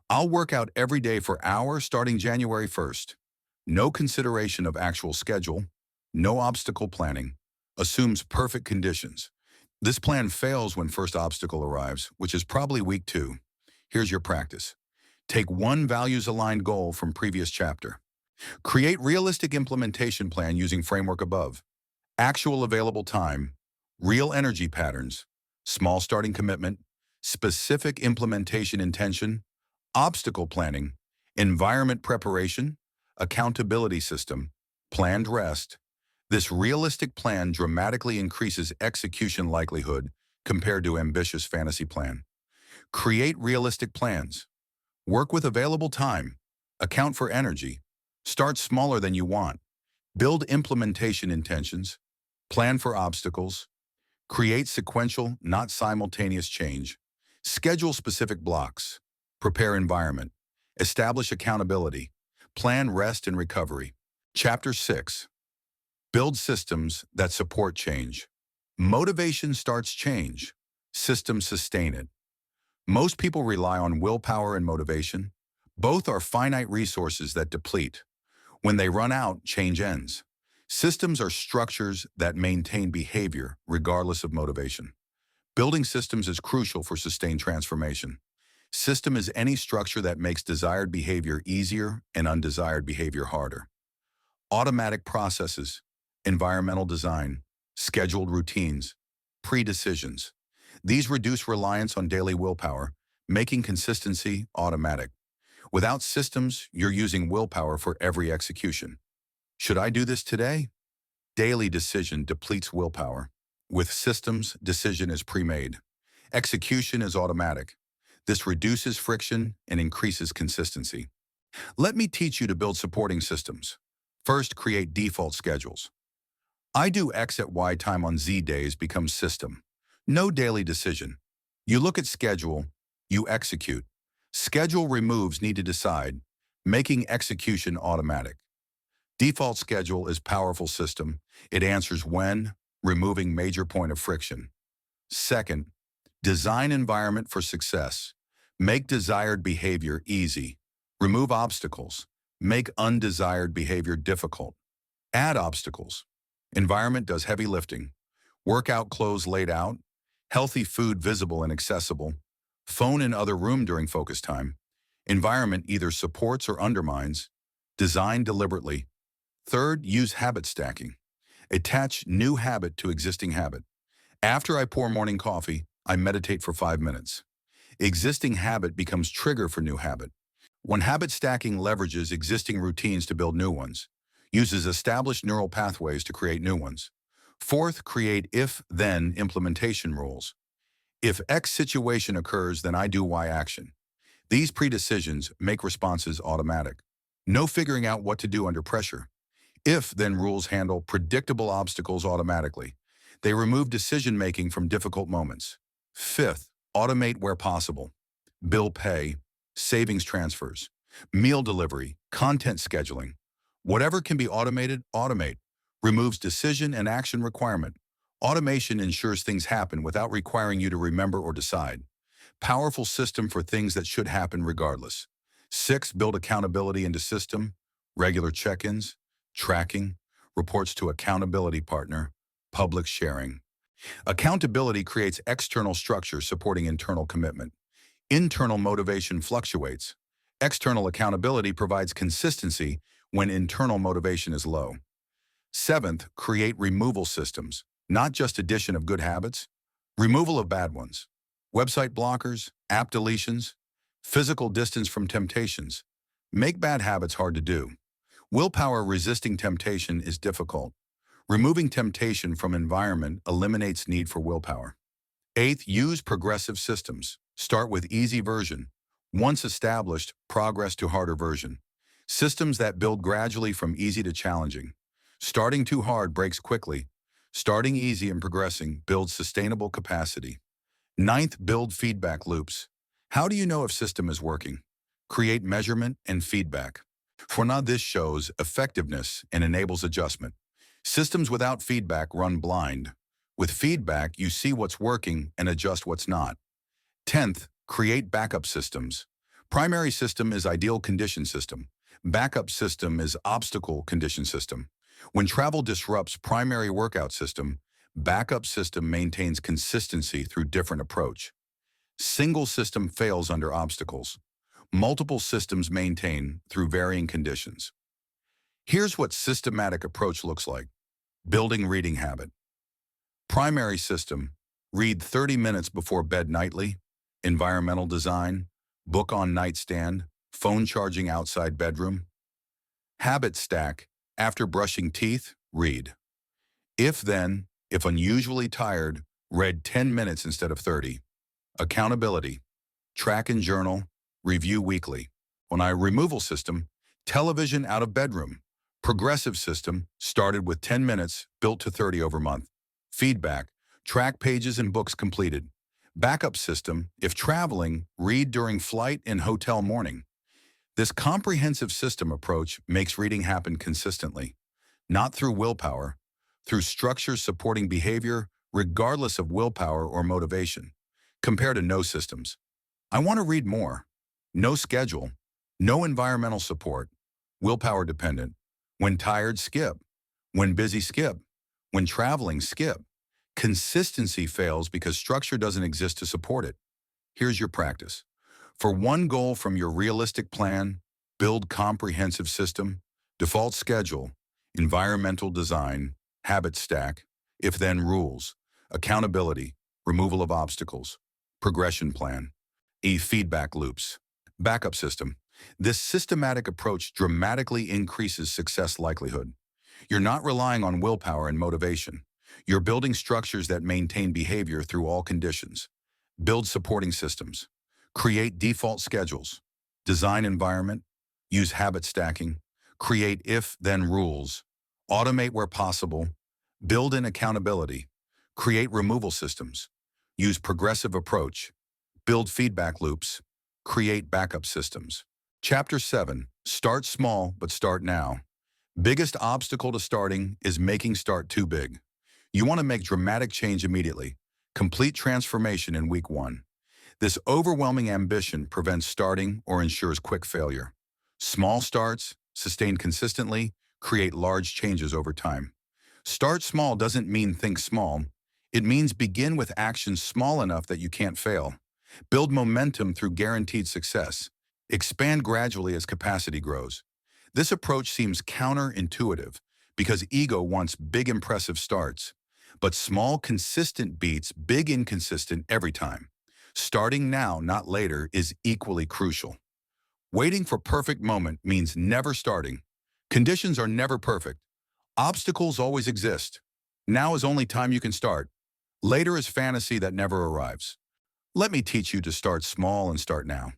Speaker 1: I'll work out every day for hours starting January 1st. No consideration of actual schedule, no obstacle planning, assumes perfect conditions. This plan fails when first obstacle arrives, which is probably week 2. Here's your practice. Take one values-aligned goal from previous chapter. Create realistic implementation plan using framework above. Actual available time, real energy patterns, small starting commitment, specific implementation intention, obstacle planning, environment preparation, accountability system, planned rest. This realistic plan dramatically increases execution likelihood compared to ambitious fantasy plan. Create realistic plans. Work with available time. Account for energy. Start smaller than you want. Build implementation intentions. Plan for obstacles. Create sequential, not simultaneous change. Schedule specific blocks. Prepare environment. Establish accountability. Plan rest and recovery. Chapter 6. Build systems that support change. Motivation starts change. Systems sustain it. Most people rely on willpower and motivation. Both are finite resources that deplete. When they run out, change ends. Systems are structures that maintain behavior regardless of motivation. Building systems is crucial for sustained transformation. System is any structure that makes desired behavior easier and undesired behavior harder. Automatic processes, environmental design, scheduled routines, pre-decisions. These reduce reliance on daily willpower, making consistency automatic. Without systems, you're using willpower for every execution. Should I do this today? Daily decision depletes willpower. With systems, decision is pre-made. Execution is automatic. This reduces friction and increases consistency. Let me teach you to build supporting systems. First, create default schedules. I do X at Y time on Z days becomes system. No daily decision. You look at schedule, you execute. Schedule removes need to decide, making execution automatic. Default schedule is powerful system. It answers when, removing major point of friction. Second, design environment for success. Make desired behavior easy. Remove obstacles. Make undesired behavior difficult. Add obstacles. Environment does heavy lifting. Workout clothes laid out. Healthy food visible and accessible. Phone in other room during focus time. Environment either supports or undermines. Design deliberately. Third, use habit stacking. Attach new habit to existing habit. After I pour morning coffee, I meditate for 5 minutes. Existing habit becomes trigger for new habit. When habit stacking leverages existing routines to build new ones, uses established neural pathways to create new ones. Fourth, create if-then implementation rules. If X situation occurs, then I do Y action. These pre-decisions make responses automatic. No figuring out what to do under pressure. If-then rules handle predictable obstacles automatically. They remove decision-making from difficult moments. Fifth, automate where possible. Bill pay, savings transfers, meal delivery, content scheduling. Whatever can be automated, automate. Removes decision and action requirement. Automation ensures things happen without requiring you to remember or decide. Powerful system for things that should happen regardless. 6, build accountability into system, regular check-ins, tracking, reports to accountability partner, public sharing. Accountability creates external structure supporting internal commitment. Internal motivation fluctuates. External accountability provides consistency when internal motivation is low. 7th, create removal systems, not just addition of good habits, removal of bad ones. Website blockers, app deletions, physical distance from temptations. Make bad habits hard to do. Willpower resisting temptation is difficult. Removing temptation from environment eliminates need for willpower. 8th, use progressive systems. Start with easy version. Once established, progress to harder version. Systems that build gradually from easy to challenging. Starting too hard breaks quickly. Starting easy and progressing builds sustainable capacity. 9th, build feedback loops. How do you know if system is working? Create measurement and feedback. For now, this shows effectiveness and enables adjustment. Systems without feedback run blind. With feedback, you see what's working and adjust what's not. 10th, create backup systems. Primary system is ideal condition system. Backup system is obstacle condition system. When travel disrupts primary workout system, backup system maintains consistency through different approach. Single system fails under obstacles. Multiple systems maintain through varying conditions. Here's what systematic approach looks like. Building reading habit. Primary system, read 30 minutes before bed nightly. Environmental design, book on nightstand, phone charging outside bedroom. Habit stack, after brushing teeth, read. If unusually tired, read 10 minutes instead of 30. Accountability, track and journal, review weekly. On our removal system, television out of bedroom. Progressive system, started with 10 minutes, built to 30 over month. Feedback, track pages and books completed. Backup system, if traveling, read during flight and hotel morning. This comprehensive system approach makes reading happen consistently, not through willpower, through structures supporting behavior regardless of willpower or motivation. Compared to no systems. I want to read more. No schedule, no environmental support, willpower dependent. When tired, skip. When busy, skip. When traveling, skip. Consistency fails because structure doesn't exist to support it. Here's your practice. For one goal from your realistic plan, build comprehensive system, default schedule, environmental design, habit stack, if-then rules, accountability, removal of obstacles, progression plan, feedback loops, backup system. This systematic approach dramatically increases success likelihood. You're not relying on willpower and motivation. You're building structures that maintain behavior through all conditions. Build supporting systems. Create default schedules. Design environment. Use habit stacking. Create if-then rules. Automate where possible. Build in accountability. Create removal systems. Use progressive approach. Build feedback loops. Create backup systems. Chapter 7. Start small, but start now. Biggest obstacle to starting is making start too big. You want to make dramatic change immediately. Complete transformation in week 1. This overwhelming ambition prevents starting or ensures quick failure. Small starts, sustained consistently, create large changes over time. Start small doesn't mean think small. It means begin with actions small enough that you can't fail. Build momentum through guaranteed success. Expand gradually as capacity grows. This approach seems counterintuitive because ego wants big impressive starts, but small consistent beats big inconsistent every time. Starting now, not later, is equally crucial. Waiting for perfect moment means never starting. Conditions are never perfect. Obstacles always exist. Now is only time you can start. Later is fantasy that never arrives. Let me teach you to start small and start now.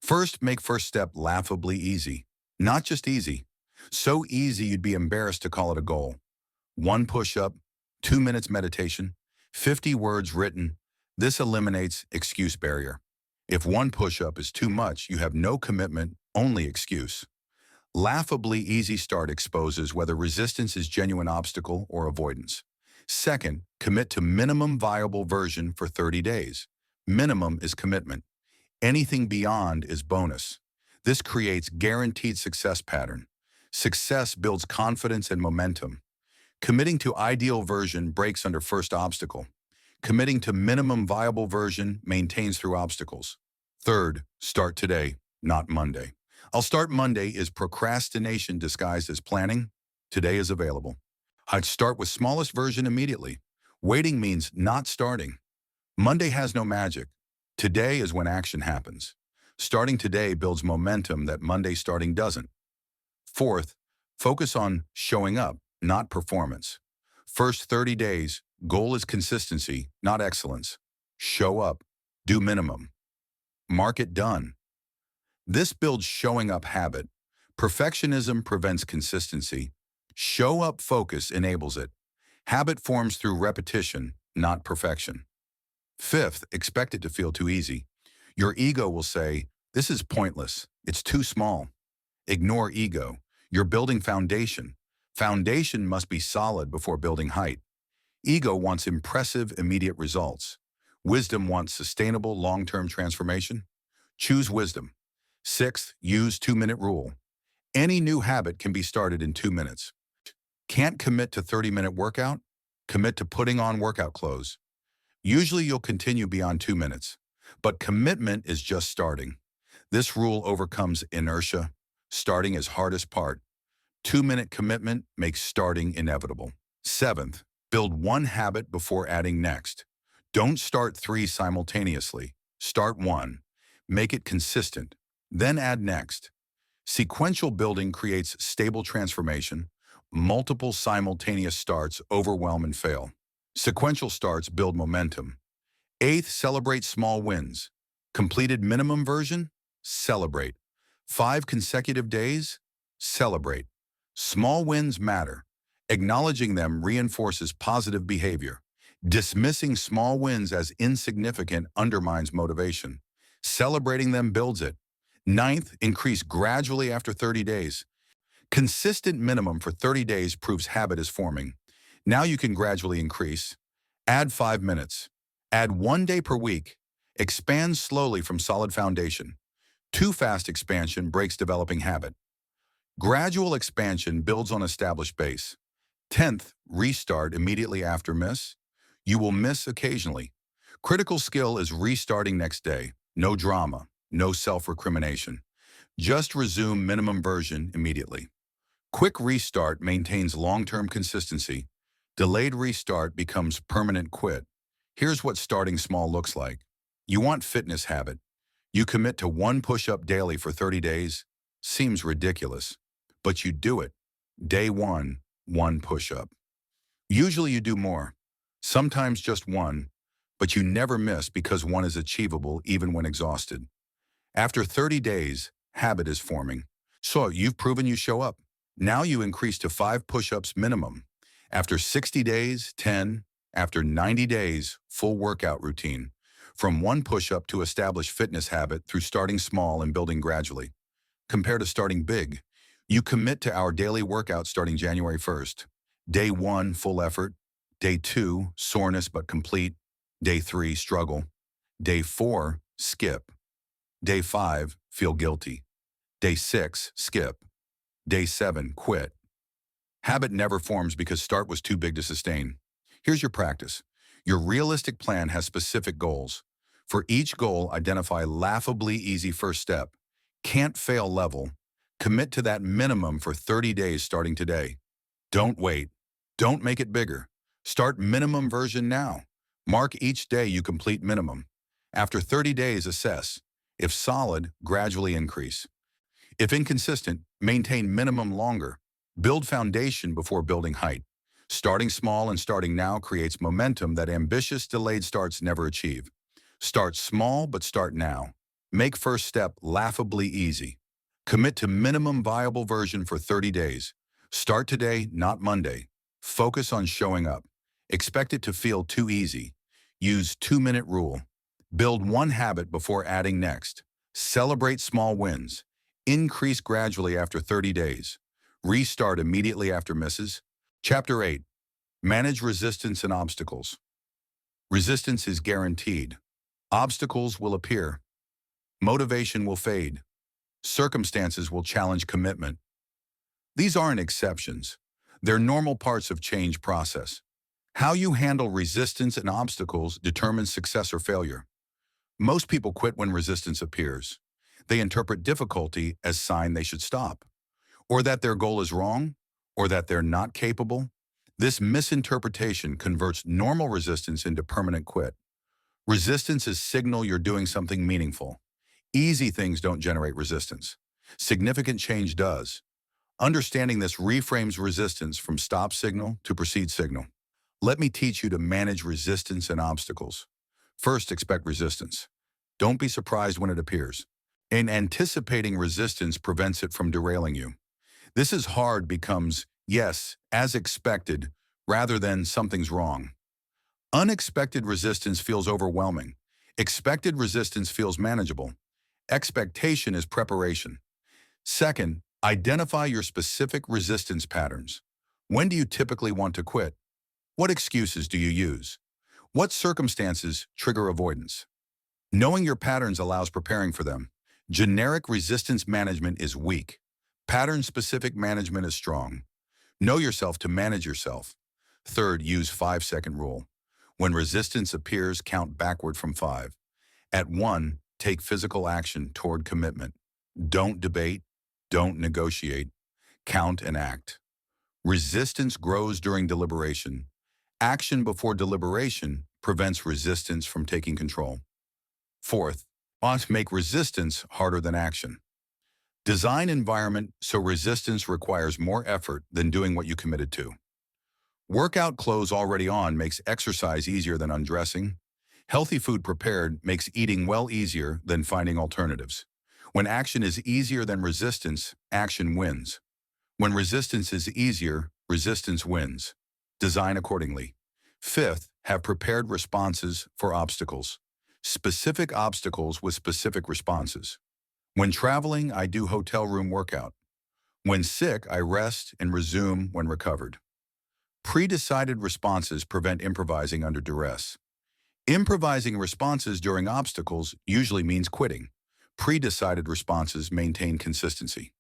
Speaker 1: First, make first step laughably easy. Not just easy. So easy you'd be embarrassed to call it a goal. 1 push-up, 2 minutes meditation, 50 words written. This eliminates excuse barrier. If 1 push-up is too much, you have no commitment, only excuse. Laughably easy start exposes whether resistance is genuine obstacle or avoidance. Second, commit to minimum viable version for 30 days. Minimum is commitment. Anything beyond is bonus. This creates guaranteed success pattern. Success builds confidence and momentum. Committing to ideal version breaks under first obstacle. Committing to minimum viable version maintains through obstacles. Third, start today, not Monday. I'll start Monday is procrastination disguised as planning. Today is available. I'd start with smallest version immediately. Waiting means not starting. Monday has no magic. Today is when action happens. Starting today builds momentum that Monday starting doesn't. Fourth, focus on showing up, not performance. First 30 days, goal is consistency, not excellence. Show up, do minimum. Mark it done. This builds showing up habit. Perfectionism prevents consistency. Show up focus enables it. Habit forms through repetition, not perfection. Fifth, expect it to feel too easy. Your ego will say, this is pointless. It's too small. Ignore ego. You're building foundation. Foundation must be solid before building height. Ego wants impressive, immediate results. Wisdom wants sustainable, long-term transformation. Choose wisdom. Sixth, use 2-minute rule. Any new habit can be started in 2 minutes. Can't commit to 30-minute workout? Commit to putting on workout clothes. Usually you'll continue beyond 2 minutes, but commitment is just starting. This rule overcomes inertia. Starting is hardest part. 2-minute commitment makes starting inevitable. Seventh, build 1 habit before adding next. Don't start 3 simultaneously. Start 1. Make it consistent. Then add next. Sequential building creates stable transformation. Multiple simultaneous starts overwhelm and fail. Sequential starts build momentum. Eighth, celebrate small wins. Completed minimum version? Celebrate. 5 consecutive days? Celebrate. Small wins matter. Acknowledging them reinforces positive behavior. Dismissing small wins as insignificant undermines motivation. Celebrating them builds it. Ninth, increase gradually after 30 days. Consistent minimum for 30 days proves habit is forming. Now you can gradually increase. Add 5 minutes. Add 1 day per week. Expand slowly from solid foundation. Too fast expansion breaks developing habit. Gradual expansion builds on established base. 10th, restart immediately after miss. You will miss occasionally. Critical skill is restarting next day. No drama, no self-recrimination. Just resume minimum version immediately. Quick restart maintains long-term consistency. Delayed restart becomes permanent quit. Here's what starting small looks like. You want fitness habit. You commit to 1 push-up daily for 30 days. Seems ridiculous, but you do it. Day 1, 1 push-up. Usually you do more, sometimes just one, but you never miss because one is achievable even when exhausted. After 30 days, habit is forming. So you've proven you show up. Now you increase to 5 push-ups minimum. After 60 days, 10. After 90 days, full workout routine. From one push-up to establish fitness habit through starting small and building gradually. Compare to starting big. You commit to our daily workout starting January 1st. Day 1, full effort. Day 2, soreness but complete. Day 3, struggle. Day 4, skip. Day 5, feel guilty. Day 6, skip. Day 7, quit. Habit never forms because start was too big to sustain. Here's your practice. Your realistic plan has specific goals. For each goal, identify laughably easy first step. Can't fail level. Commit to that minimum for 30 days starting today. Don't wait. Don't make it bigger. Start minimum version now. Mark each day you complete minimum. After 30 days, assess. If solid, gradually increase. If inconsistent, maintain minimum longer. Build foundation before building height. Starting small and starting now creates momentum that ambitious delayed starts never achieve. Start small, but start now. Make first step laughably easy. Commit to minimum viable version for 30 days. Start today, not Monday. Focus on showing up. Expect it to feel too easy. Use 2-minute rule. Build one habit before adding next. Celebrate small wins. Increase gradually after 30 days. Restart immediately after misses. Chapter 8. Manage resistance and obstacles. Resistance is guaranteed. Obstacles will appear. Motivation will fade. Circumstances will challenge commitment. These aren't exceptions. They're normal parts of change process. How you handle resistance and obstacles determines success or failure. Most people quit when resistance appears. They interpret difficulty as sign they should stop, or that their goal is wrong, or that they're not capable. This misinterpretation converts normal resistance into permanent quit. Resistance is signal you're doing something meaningful. Easy things don't generate resistance. Significant change does. Understanding this reframes resistance from stop signal to proceed signal. Let me teach you to manage resistance and obstacles. First, expect resistance. Don't be surprised when it appears. And anticipating resistance prevents it from derailing you. This is hard becomes, yes, as expected, rather than something's wrong. Unexpected resistance feels overwhelming. Expected resistance feels manageable. Expectation is preparation. Second, identify your specific resistance patterns. When do you typically want to quit? What excuses do you use? What circumstances trigger avoidance? Knowing your patterns allows preparing for them. Generic resistance management is weak. Pattern-specific management is strong. Know yourself to manage yourself. Third, use 5-second rule. When resistance appears, count backward from 5. At 1, take physical action toward commitment. Don't debate. Don't negotiate. Count and act. Resistance grows during deliberation. Action before deliberation prevents resistance from taking control. Fourth, make resistance harder than action. Design environment so resistance requires more effort than doing what you committed to. Workout clothes already on makes exercise easier than undressing. Healthy food prepared makes eating well easier than finding alternatives. When action is easier than resistance, action wins. When resistance is easier, resistance wins. Design accordingly. Fifth, have prepared responses for obstacles. Specific obstacles with specific responses. When traveling, I do hotel room workout. When sick, I rest and resume when recovered. Pre-decided responses prevent improvising under duress. Improvising responses during obstacles usually means quitting. Pre-decided responses maintain consistency.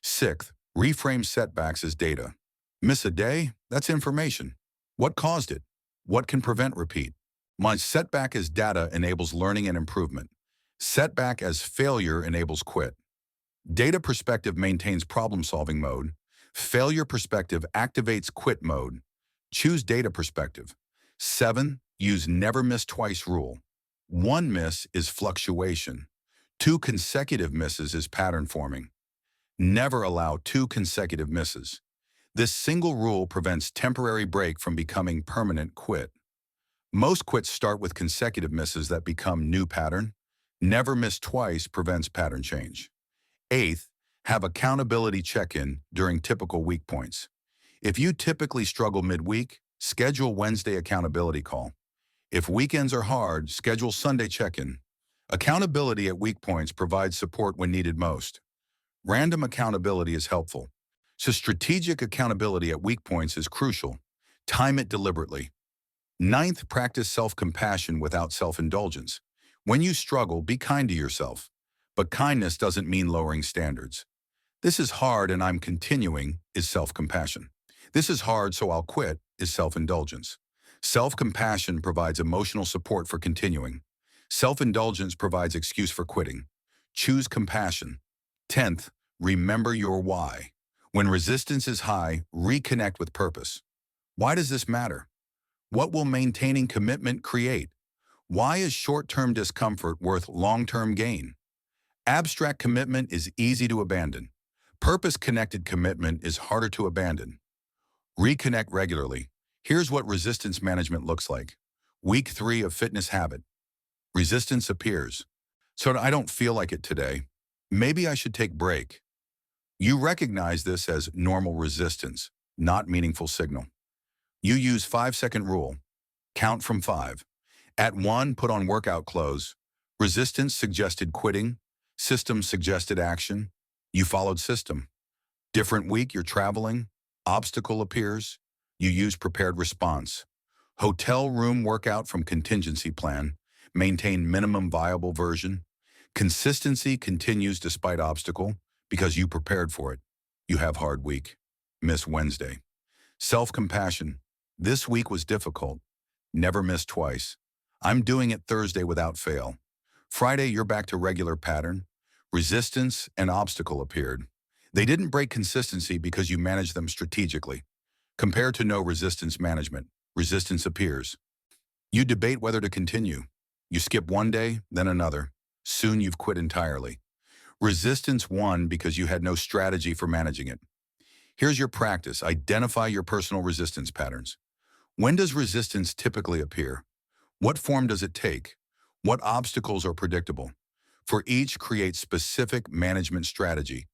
Speaker 1: Sixth, reframe setbacks as data. Miss a day? That's information. What caused it? What can prevent repeat? My setback as data enables learning and improvement. Setback as failure enables quit. Data perspective maintains problem-solving mode. Failure perspective activates quit mode. Choose data perspective. 7, use never miss twice rule. 1 miss is fluctuation. 2 consecutive misses is pattern forming. Never allow 2 consecutive misses. This single rule prevents temporary break from becoming permanent quit. Most quits start with consecutive misses that become new pattern. Never miss twice prevents pattern change. Eighth, have accountability check-in during typical weak points. If you typically struggle midweek, schedule Wednesday accountability call. If weekends are hard, schedule Sunday check-in. Accountability at weak points provides support when needed most. Random accountability is helpful. So strategic accountability at weak points is crucial. Time it deliberately. Ninth, practice self-compassion without self-indulgence. When you struggle, be kind to yourself. But kindness doesn't mean lowering standards. This is hard and I'm continuing is self-compassion. This is hard so I'll quit is self-indulgence. Self-compassion provides emotional support for continuing. Self-indulgence provides excuse for quitting. Choose compassion. 10th, remember your why. When resistance is high, reconnect with purpose. Why does this matter? What will maintaining commitment create? Why is short-term discomfort worth long-term gain? Abstract commitment is easy to abandon. Purpose-connected commitment is harder to abandon. Reconnect regularly. Here's what resistance management looks like. Week 3 of fitness habit. Resistance appears. So I don't feel like it today. Maybe I should take break. You recognize this as normal resistance, not meaningful signal. You use 5-second rule. Count from 5. At 1, put on workout clothes. Resistance suggested quitting. System suggested action. You followed system. Different week, you're traveling. Obstacle appears. You use prepared response. Hotel room workout from contingency plan. Maintain minimum viable version. Consistency continues despite obstacle because you prepared for it. You have hard week. Miss Wednesday. Self-compassion. This week was difficult. Never miss twice. I'm doing it Thursday without fail. Friday, you're back to regular pattern. Resistance and obstacle appeared. They didn't break consistency because you managed them strategically. Compared to no resistance management, resistance appears. You debate whether to continue. You skip one day, then another. Soon you've quit entirely. Resistance won because you had no strategy for managing it. Here's your practice. Identify your personal resistance patterns. When does resistance typically appear? What form does it take? What obstacles are predictable? For each, create specific management strategy.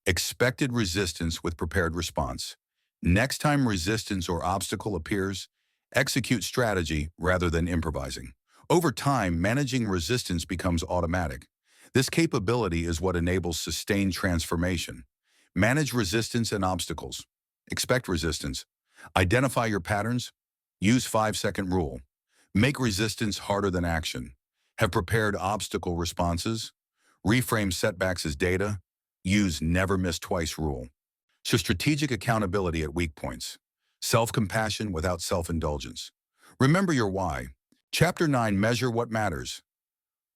Speaker 1: Expected resistance with prepared response. Next time resistance or obstacle appears, execute strategy rather than improvising. Over time, managing resistance becomes automatic. This capability is what enables sustained transformation. Manage resistance and obstacles. Expect resistance. Identify your patterns. Use 5-second rule. Make resistance harder than action. Have prepared obstacle responses. Reframe setbacks as data. Use never miss twice rule. So strategic accountability at weak points. Self-compassion without self-indulgence. Remember your why. Chapter 9, measure what matters.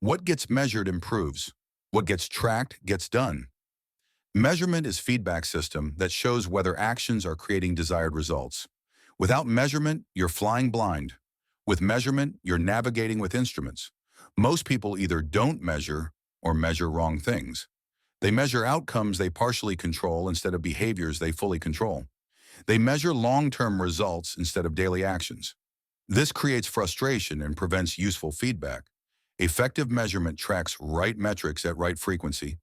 Speaker 1: What gets measured improves. What gets tracked gets done. Measurement is feedback system that shows whether actions are creating desired results. Without measurement, you're flying blind. With measurement, you're navigating with instruments. Most people either don't measure or measure wrong things. They measure outcomes they partially control instead of behaviors they fully control. They measure long-term results instead of daily actions. This creates frustration and prevents useful feedback. Effective measurement tracks right metrics at right frequency.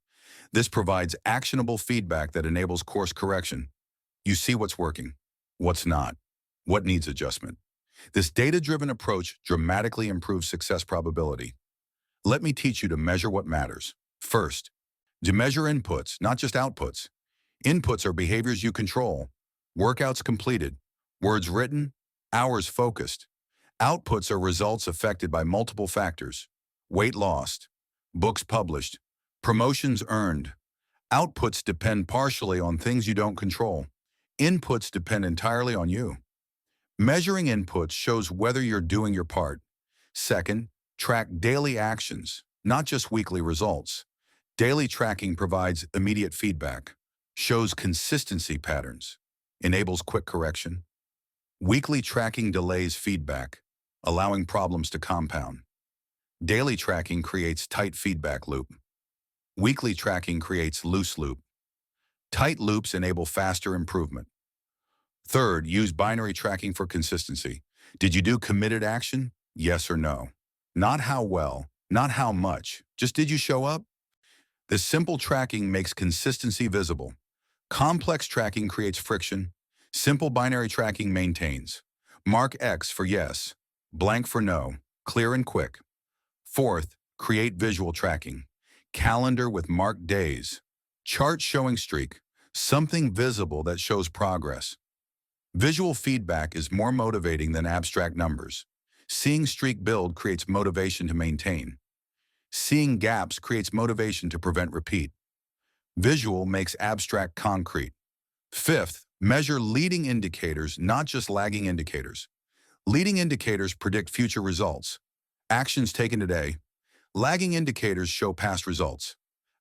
Speaker 1: This provides actionable feedback that enables course correction. You see what's working, what's not, what needs adjustment. This data-driven approach dramatically improves success probability. Let me teach you to measure what matters. First, to measure inputs, not just outputs. Inputs are behaviors you control. Workouts completed, words written, hours focused. Outputs are results affected by multiple factors. Weight lost, books published, promotions earned. Outputs depend partially on things you don't control. Inputs depend entirely on you. Measuring inputs shows whether you're doing your part. Second, track daily actions, not just weekly results. Daily tracking provides immediate feedback, shows consistency patterns, enables quick correction. Weekly tracking delays feedback, allowing problems to compound. Daily tracking creates tight feedback loop. Weekly tracking creates loose loop. Tight loops enable faster improvement. Third, use binary tracking for consistency. Did you do committed action? Yes or no. Not how well, not how much, just did you show up? This simple tracking makes consistency visible. Complex tracking creates friction. Simple binary tracking maintains. Mark X for yes, blank for no, clear and quick. Fourth, create visual tracking. Calendar with marked days. Chart showing streak. Something visible that shows progress. Visual feedback is more motivating than abstract numbers. Seeing streak build creates motivation to maintain. Seeing gaps creates motivation to prevent repeat. Visual makes abstract concrete. Fifth, measure leading indicators, not just lagging indicators. Leading indicators predict future results. Actions taken today. Lagging indicators show past results.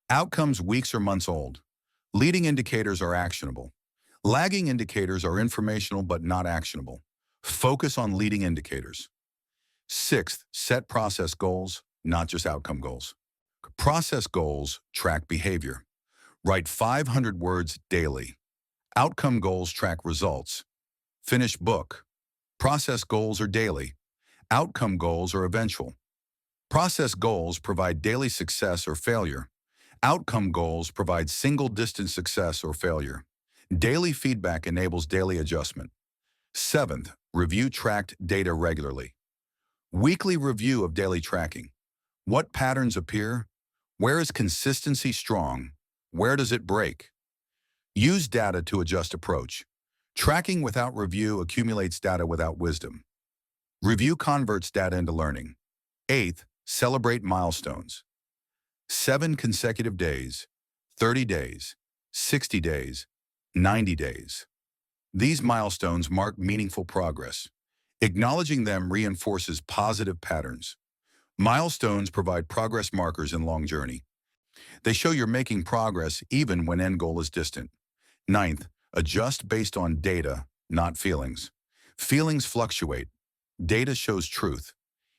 Speaker 1: Outcomes weeks or months old. Leading indicators are actionable. Lagging indicators are informational but not actionable. Focus on leading indicators. Sixth, set process goals, not just outcome goals. Process goals track behavior. Write 500 words daily. Outcome goals track results. Finish book. Process goals are daily. Outcome goals are eventual. Process goals provide daily success or failure. Outcome goals provide single-distance success or failure. Daily feedback enables daily adjustment. Seventh, review tracked data regularly. Weekly review of daily tracking. What patterns appear? Where is consistency strong? Where does it break? Use data to adjust approach. Tracking without review accumulates data without wisdom. Review converts data into learning. Eighth, celebrate milestones. 7 consecutive days, 30 days, 60 days, 90 days. These milestones mark meaningful progress. Acknowledging them reinforces positive patterns. Milestones provide progress markers in long journey. They show you're making progress even when end goal is distant. Ninth, adjust based on data, not feelings. Feelings fluctuate. Data shows truth.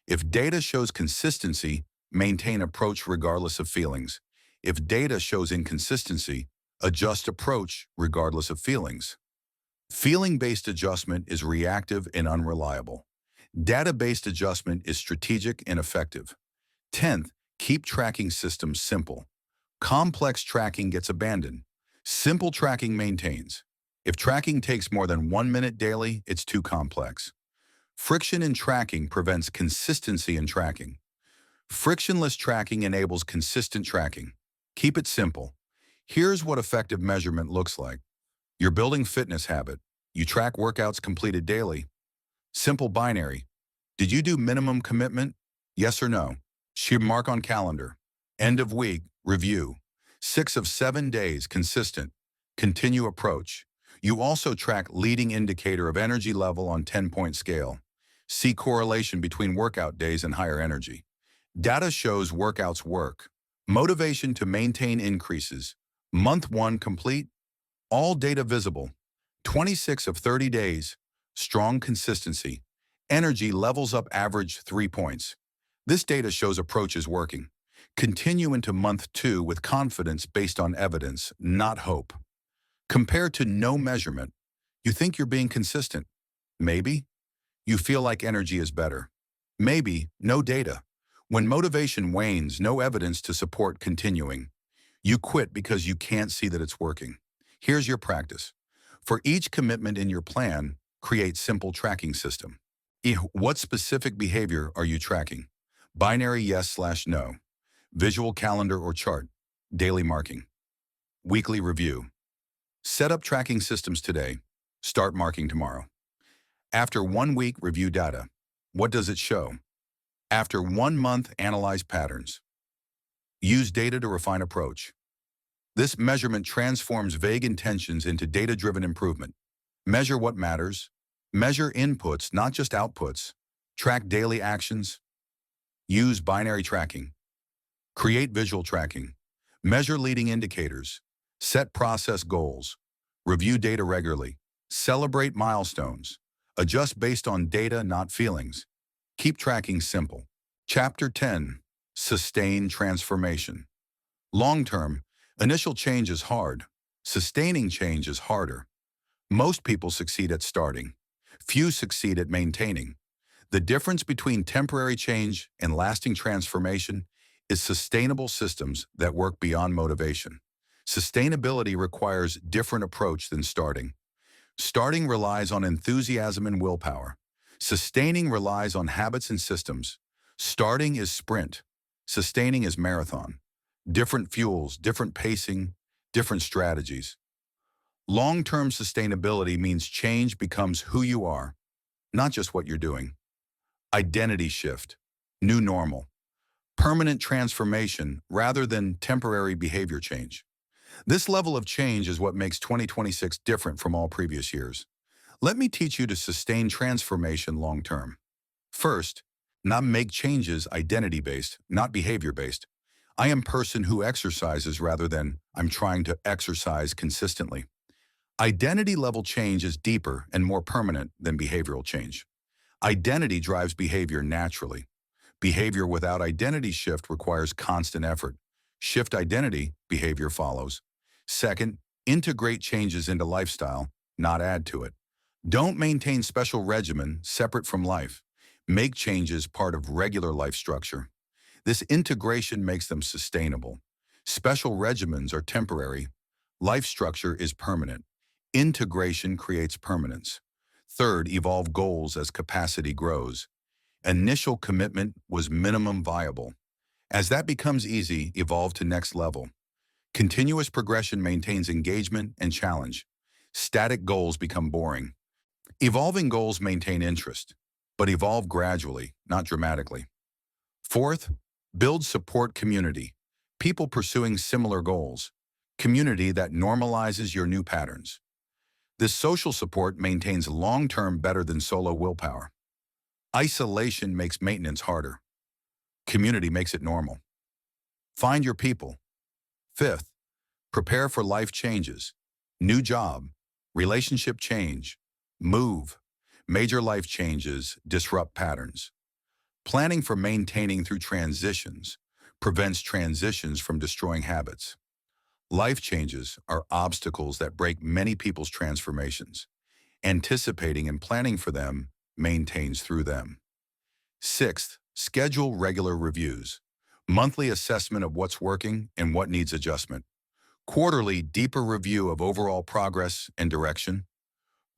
Speaker 1: If data shows consistency, maintain approach regardless of feelings. If data shows inconsistency, adjust approach regardless of feelings. Feeling-based adjustment is reactive and unreliable. Data-based adjustment is strategic and effective. 10th, keep tracking systems simple. Complex tracking gets abandoned. Simple tracking maintains. If tracking takes more than 1 minute daily, it's too complex. Friction in tracking prevents consistency in tracking. Frictionless tracking enables consistent tracking. Keep it simple. Here's what effective measurement looks like. You're building fitness habit. You track workouts completed daily. Simple binary. Did you do minimum commitment? Yes or no? Mark on calendar. End of week, review. 6 of 7 days, consistent. Continue approach. You also track leading indicator of energy level on 10-point scale. See correlation between workout days and higher energy. Data shows workouts work. Motivation to maintain increases. Month 1 complete. All data visible. 26 of 30 days. Strong consistency. Energy levels up average 3 points. This data shows approach is working. Continue into month 2 with confidence based on evidence, not hope. Compared to no measurement, you think you're being consistent. Maybe. You feel like energy is better. Maybe no data. When motivation wanes, no evidence to support continuing. You quit because you can't see that it's working. Here's your practice. For each commitment in your plan, create simple tracking system. What specific behavior are you tracking? Binary yes/no. Visual calendar or chart. Daily marking. Weekly review. Set up tracking systems today. Start marking tomorrow. After 1 week, review data. What does it show? After 1 month, analyze patterns. Use data to refine approach. This measurement transforms vague intentions into data-driven improvement. Measure what matters. Measure inputs, not just outputs. Track daily actions. Use binary tracking. Create visual tracking. Measure leading indicators. Set process goals. Review data regularly. Celebrate milestones. Adjust based on data, not feelings. Keep tracking simple. Chapter 10. Sustain transformation. Long-term, initial change is hard. Sustaining change is harder. Most people succeed at starting. Few succeed at maintaining. The difference between temporary change and lasting transformation is sustainable systems that work beyond motivation. Sustainability requires different approach than starting. Starting relies on enthusiasm and willpower. Sustaining relies on habits and systems. Starting is sprint. Sustaining is marathon. Different fuels, different pacing, different strategies. Long-term sustainability means change becomes who you are, not just what you're doing. Identity shift, new normal, permanent transformation rather than temporary behavior change. This level of change is what makes 2026 different from all previous years. Let me teach you to sustain transformation long-term. First, not make changes identity-based, not behavior-based. I am person who exercises rather than I'm trying to exercise consistently. Identity-level change is deeper and more permanent than behavioral change. Identity drives behavior naturally. Behavior without identity shift requires constant effort. Shift identity, behavior follows. Second, integrate changes into lifestyle, not add to it. Don't maintain special regimen separate from life. Make changes part of regular life structure. This integration makes them sustainable. Special regimens are temporary. Life structure is permanent. Integration creates permanence. Third, evolve goals as capacity grows. Initial commitment was minimum viable. As that becomes easy, evolve to next level. Continuous progression maintains engagement and challenge. Static goals become boring. Evolving goals maintain interest, but evolve gradually, not dramatically. Fourth, build support community. People pursuing similar goals. Community that normalizes your new patterns. This social support maintains long-term better than solo willpower. Isolation makes maintenance harder. Community makes it normal. Find your people. Fifth, prepare for life changes. New job, relationship change, move. Major life changes disrupt patterns. Planning for maintaining through transitions prevents transitions from destroying habits. Life changes are obstacles that break many people's transformations. Anticipating and planning for them maintains through them. Sixth, schedule regular reviews. Monthly assessment of what's working and what needs adjustment. Quarterly, deeper review of overall progress and direction.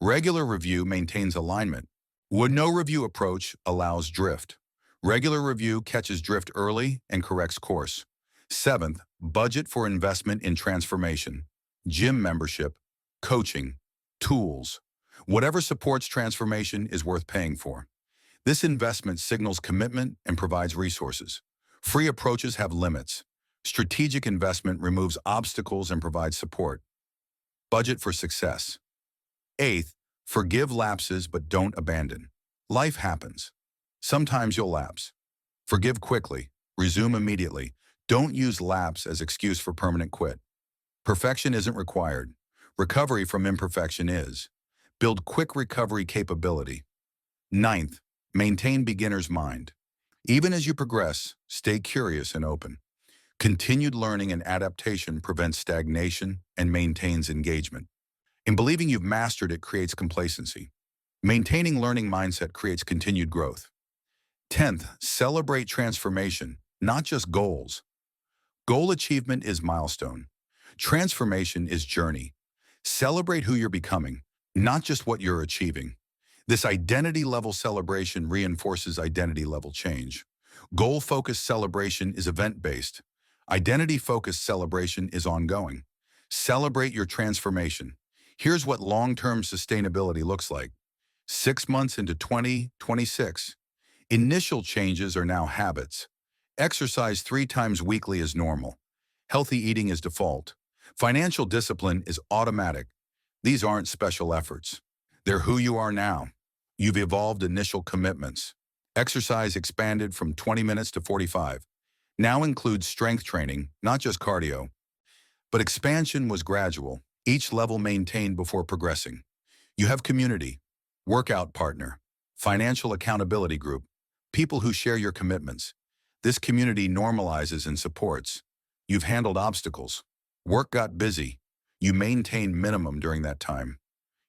Speaker 1: Regular review maintains alignment. Would no review approach allows drift. Regular review catches drift early and corrects course. Seventh, budget for investment in transformation. Gym membership, coaching, tools. Whatever supports transformation is worth paying for. This investment signals commitment and provides resources. Free approaches have limits. Strategic investment removes obstacles and provides support. Budget for success. Eighth, forgive lapses but don't abandon. Life happens. Sometimes you'll lapse. Forgive quickly. Resume immediately. Don't use lapse as excuse for permanent quit. Perfection isn't required. Recovery from imperfection is. Build quick recovery capability. Ninth, maintain beginner's mind. Even as you progress, stay curious and open. Continued learning and adaptation prevents stagnation and maintains engagement. In believing you've mastered it creates complacency. Maintaining learning mindset creates continued growth. 10th, celebrate transformation, not just goals. Goal achievement is milestone. Transformation is journey. Celebrate who you're becoming, not just what you're achieving. This identity-level celebration reinforces identity-level change. Goal-focused celebration is event-based. Identity-focused celebration is ongoing. Celebrate your transformation. Here's what long-term sustainability looks like. 6 months into 2026. Initial changes are now habits. Exercise 3 times weekly is normal. Healthy eating is default. Financial discipline is automatic. These aren't special efforts. They're who you are now. You've evolved initial commitments. Exercise expanded from 20 minutes to 45. Now includes strength training, not just cardio. But expansion was gradual, each level maintained before progressing. You have community, workout partner, financial accountability group, people who share your commitments. This community normalizes and supports. You've handled obstacles. Work got busy. You maintained minimum during that time.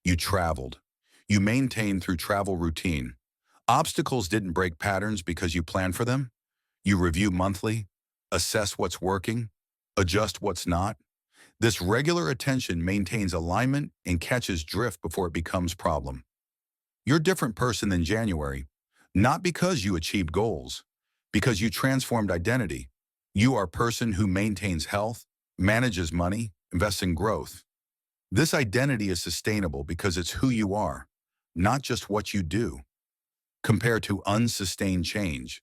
Speaker 1: You traveled. You maintained through travel routine. Obstacles didn't break patterns because you planned for them. You review monthly, assess what's working, adjust what's not. This regular attention maintains alignment and catches drift before it becomes problem. You're a different person than January, not because you achieved goals, because you transformed identity. You are a person who maintains health, manages money, invests in growth. This identity is sustainable because it's who you are, not just what you do. Compared to unsustained change.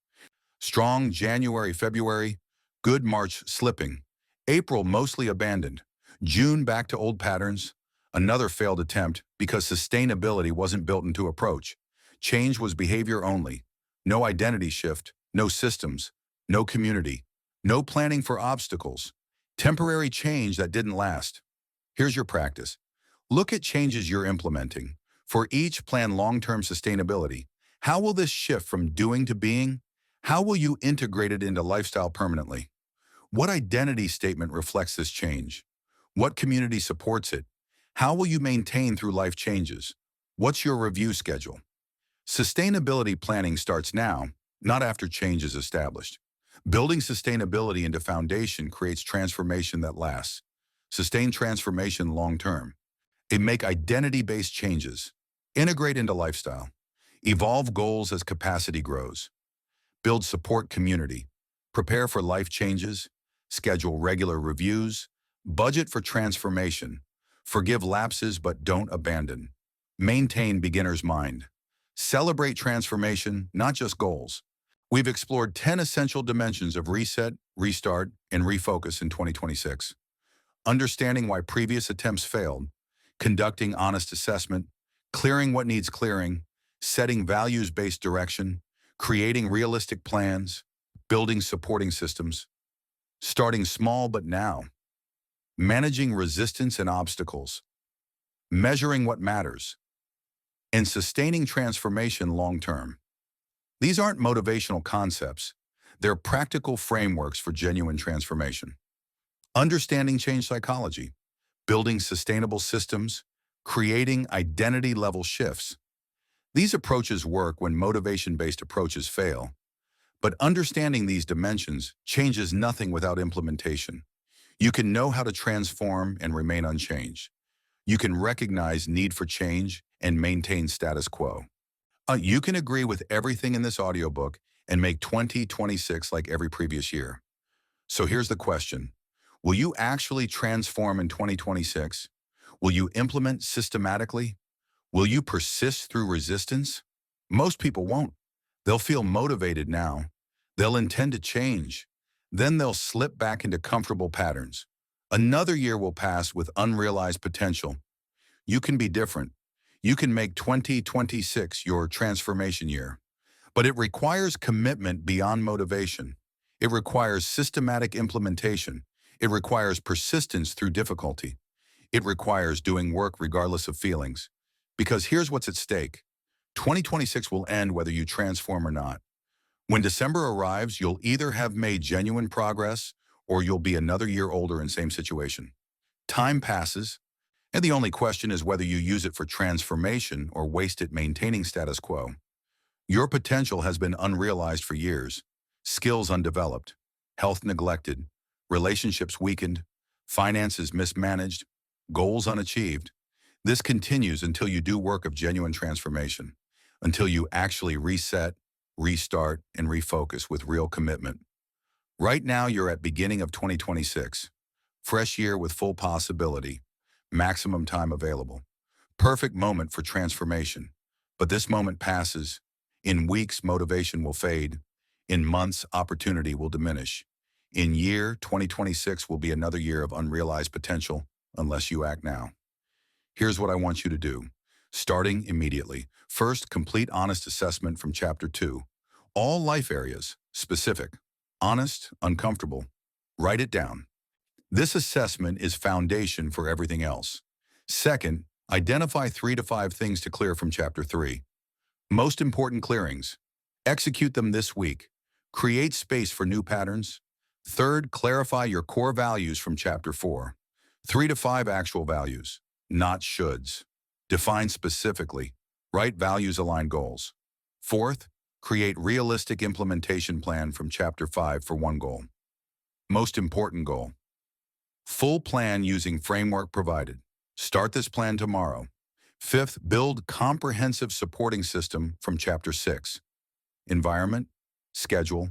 Speaker 1: Strong January, February, good March slipping. April mostly abandoned. June back to old patterns. Another failed attempt because sustainability wasn't built into approach. Change was behavior only. No identity shift, no systems, no community, no planning for obstacles. Temporary change that didn't last. Here's your practice. Look at changes you're implementing. For each, plan long-term sustainability. How will this shift from doing to being? How will you integrate it into lifestyle permanently? What identity statement reflects this change? What community supports it? How will you maintain through life changes? What's your review schedule? Sustainability planning starts now, not after change is established. Building sustainability into foundation creates transformation that lasts. Sustained transformation long-term. They make identity-based changes. Integrate into lifestyle. Evolve goals as capacity grows. Build support community. Prepare for life changes. Schedule regular reviews. Budget for transformation. Forgive lapses but don't abandon. Maintain beginner's mind. Celebrate transformation, not just goals. We've explored 10 essential dimensions of reset, restart, and refocus in 2026. Understanding why previous attempts failed, conducting honest assessment, clearing what needs clearing, setting values-based direction, creating realistic plans, building supporting systems, starting small but now, managing resistance and obstacles, measuring what matters, and sustaining transformation long-term. These aren't motivational concepts. They're practical frameworks for genuine transformation. Understanding change psychology, building sustainable systems, creating identity-level shifts. These approaches work when motivation-based approaches fail. But understanding these dimensions changes nothing without implementation. You can know how to transform and remain unchanged. You can recognize need for change and maintain status quo. You can agree with everything in this audiobook and make 2026 like every previous year. So here's the question. Will you actually transform in 2026? Will you implement systematically? Will you persist through resistance? Most people won't. They'll feel motivated now. They'll intend to change. Then they'll slip back into comfortable patterns. Another year will pass with unrealized potential. You can be different. You can make 2026 your transformation year. But it requires commitment beyond motivation. It requires systematic implementation. It requires persistence through difficulty. It requires doing work regardless of feelings. Because here's what's at stake. 2026 will end whether you transform or not. When December arrives, you'll either have made genuine progress or you'll be another year older in same situation. Time passes, and the only question is whether you use it for transformation or waste it maintaining status quo. Your potential has been unrealized for years, skills undeveloped, health neglected, relationships weakened, finances mismanaged, goals unachieved. This continues until you do work of genuine transformation, until you actually reset, restart, and refocus with real commitment. Right now, you're at beginning of 2026. Fresh year with full possibility, maximum time available. Perfect moment for transformation. But this moment passes. In weeks, motivation will fade. In months, opportunity will diminish. In year, 2026 will be another year of unrealized potential unless you act now. Here's what I want you to do. Starting immediately. First, complete honest assessment from Chapter 2. All life areas, specific, honest, uncomfortable. Write it down. This assessment is foundation for everything else. Second, identify 3 to 5 things to clear from Chapter 3. Most important clearings. Execute them this week. Create space for new patterns. Third, clarify your core values from Chapter 4. 3 to 5 actual values, not shoulds. Define specifically. Write values-aligned goals. Fourth, create realistic implementation plan from Chapter 5 for one goal. Most important goal. Full plan using framework provided. Start this plan tomorrow. Fifth, build comprehensive supporting system from Chapter 6. Environment, schedule,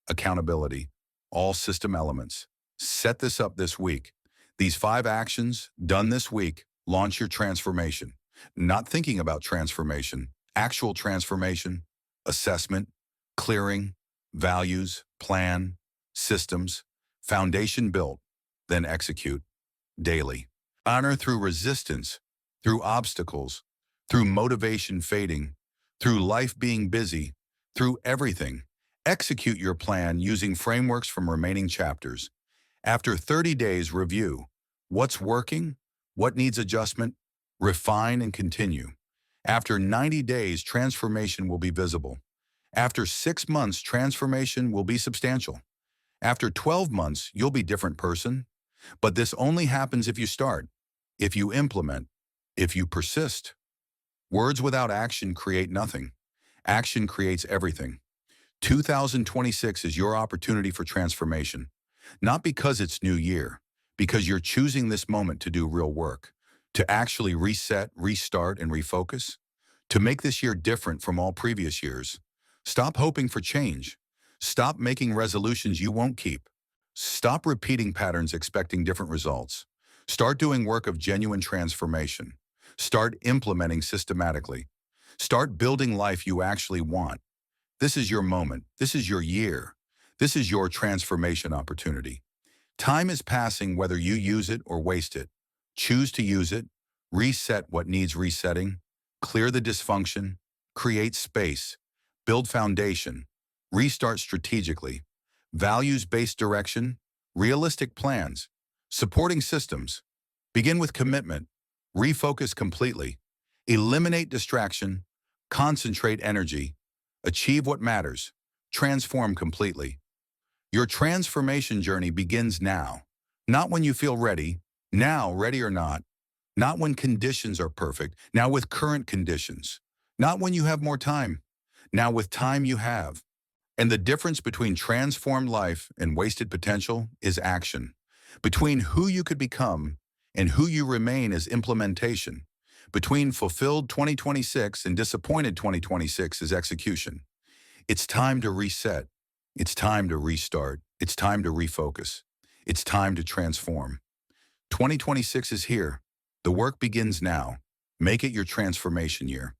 Speaker 1: accountability, all system elements. Set this up this week. These 5 actions, done this week, launch your transformation. Not thinking about transformation, actual transformation, assessment, clearing, values, plan, systems, foundation built, then execute daily. Honor through resistance, through obstacles, through motivation fading, through life being busy, through everything. Execute your plan using frameworks from remaining chapters. After 30 days, review what's working, what needs adjustment, refine and continue. After 90 days, transformation will be visible. After 6 months, transformation will be substantial. After 12 months, you'll be a different person. But this only happens if you start, if you implement, if you persist. Words without action create nothing. Action creates everything. 2026 is your opportunity for transformation. Not because it's new year, because you're choosing this moment to do real work, to actually reset, restart, and refocus, to make this year different from all previous years. Stop hoping for change. Stop making resolutions you won't keep. Stop repeating patterns expecting different results. Start doing work of genuine transformation. Start implementing systematically. Start building life you actually want. This is your moment. This is your year. This is your transformation opportunity. Time is passing whether you use it or waste it. Choose to use it, reset what needs resetting, clear the dysfunction, create space, build foundation, restart strategically, values-based direction, realistic plans, supporting systems. Begin with commitment, refocus completely, eliminate distraction, concentrate energy, achieve what matters, transform completely. Your transformation journey begins now. Not when you feel ready, now, ready or not. Not when conditions are perfect, now with current conditions. Not when you have more time, now with time you have. And the difference between transformed life and wasted potential is action. Between who you could become and who you remain is implementation. Between fulfilled 2026 and disappointed 2026 is execution. It's time to reset. It's time to restart. It's time to refocus. It's time to transform. 2026 is here. The work begins now. Make it your transformation year.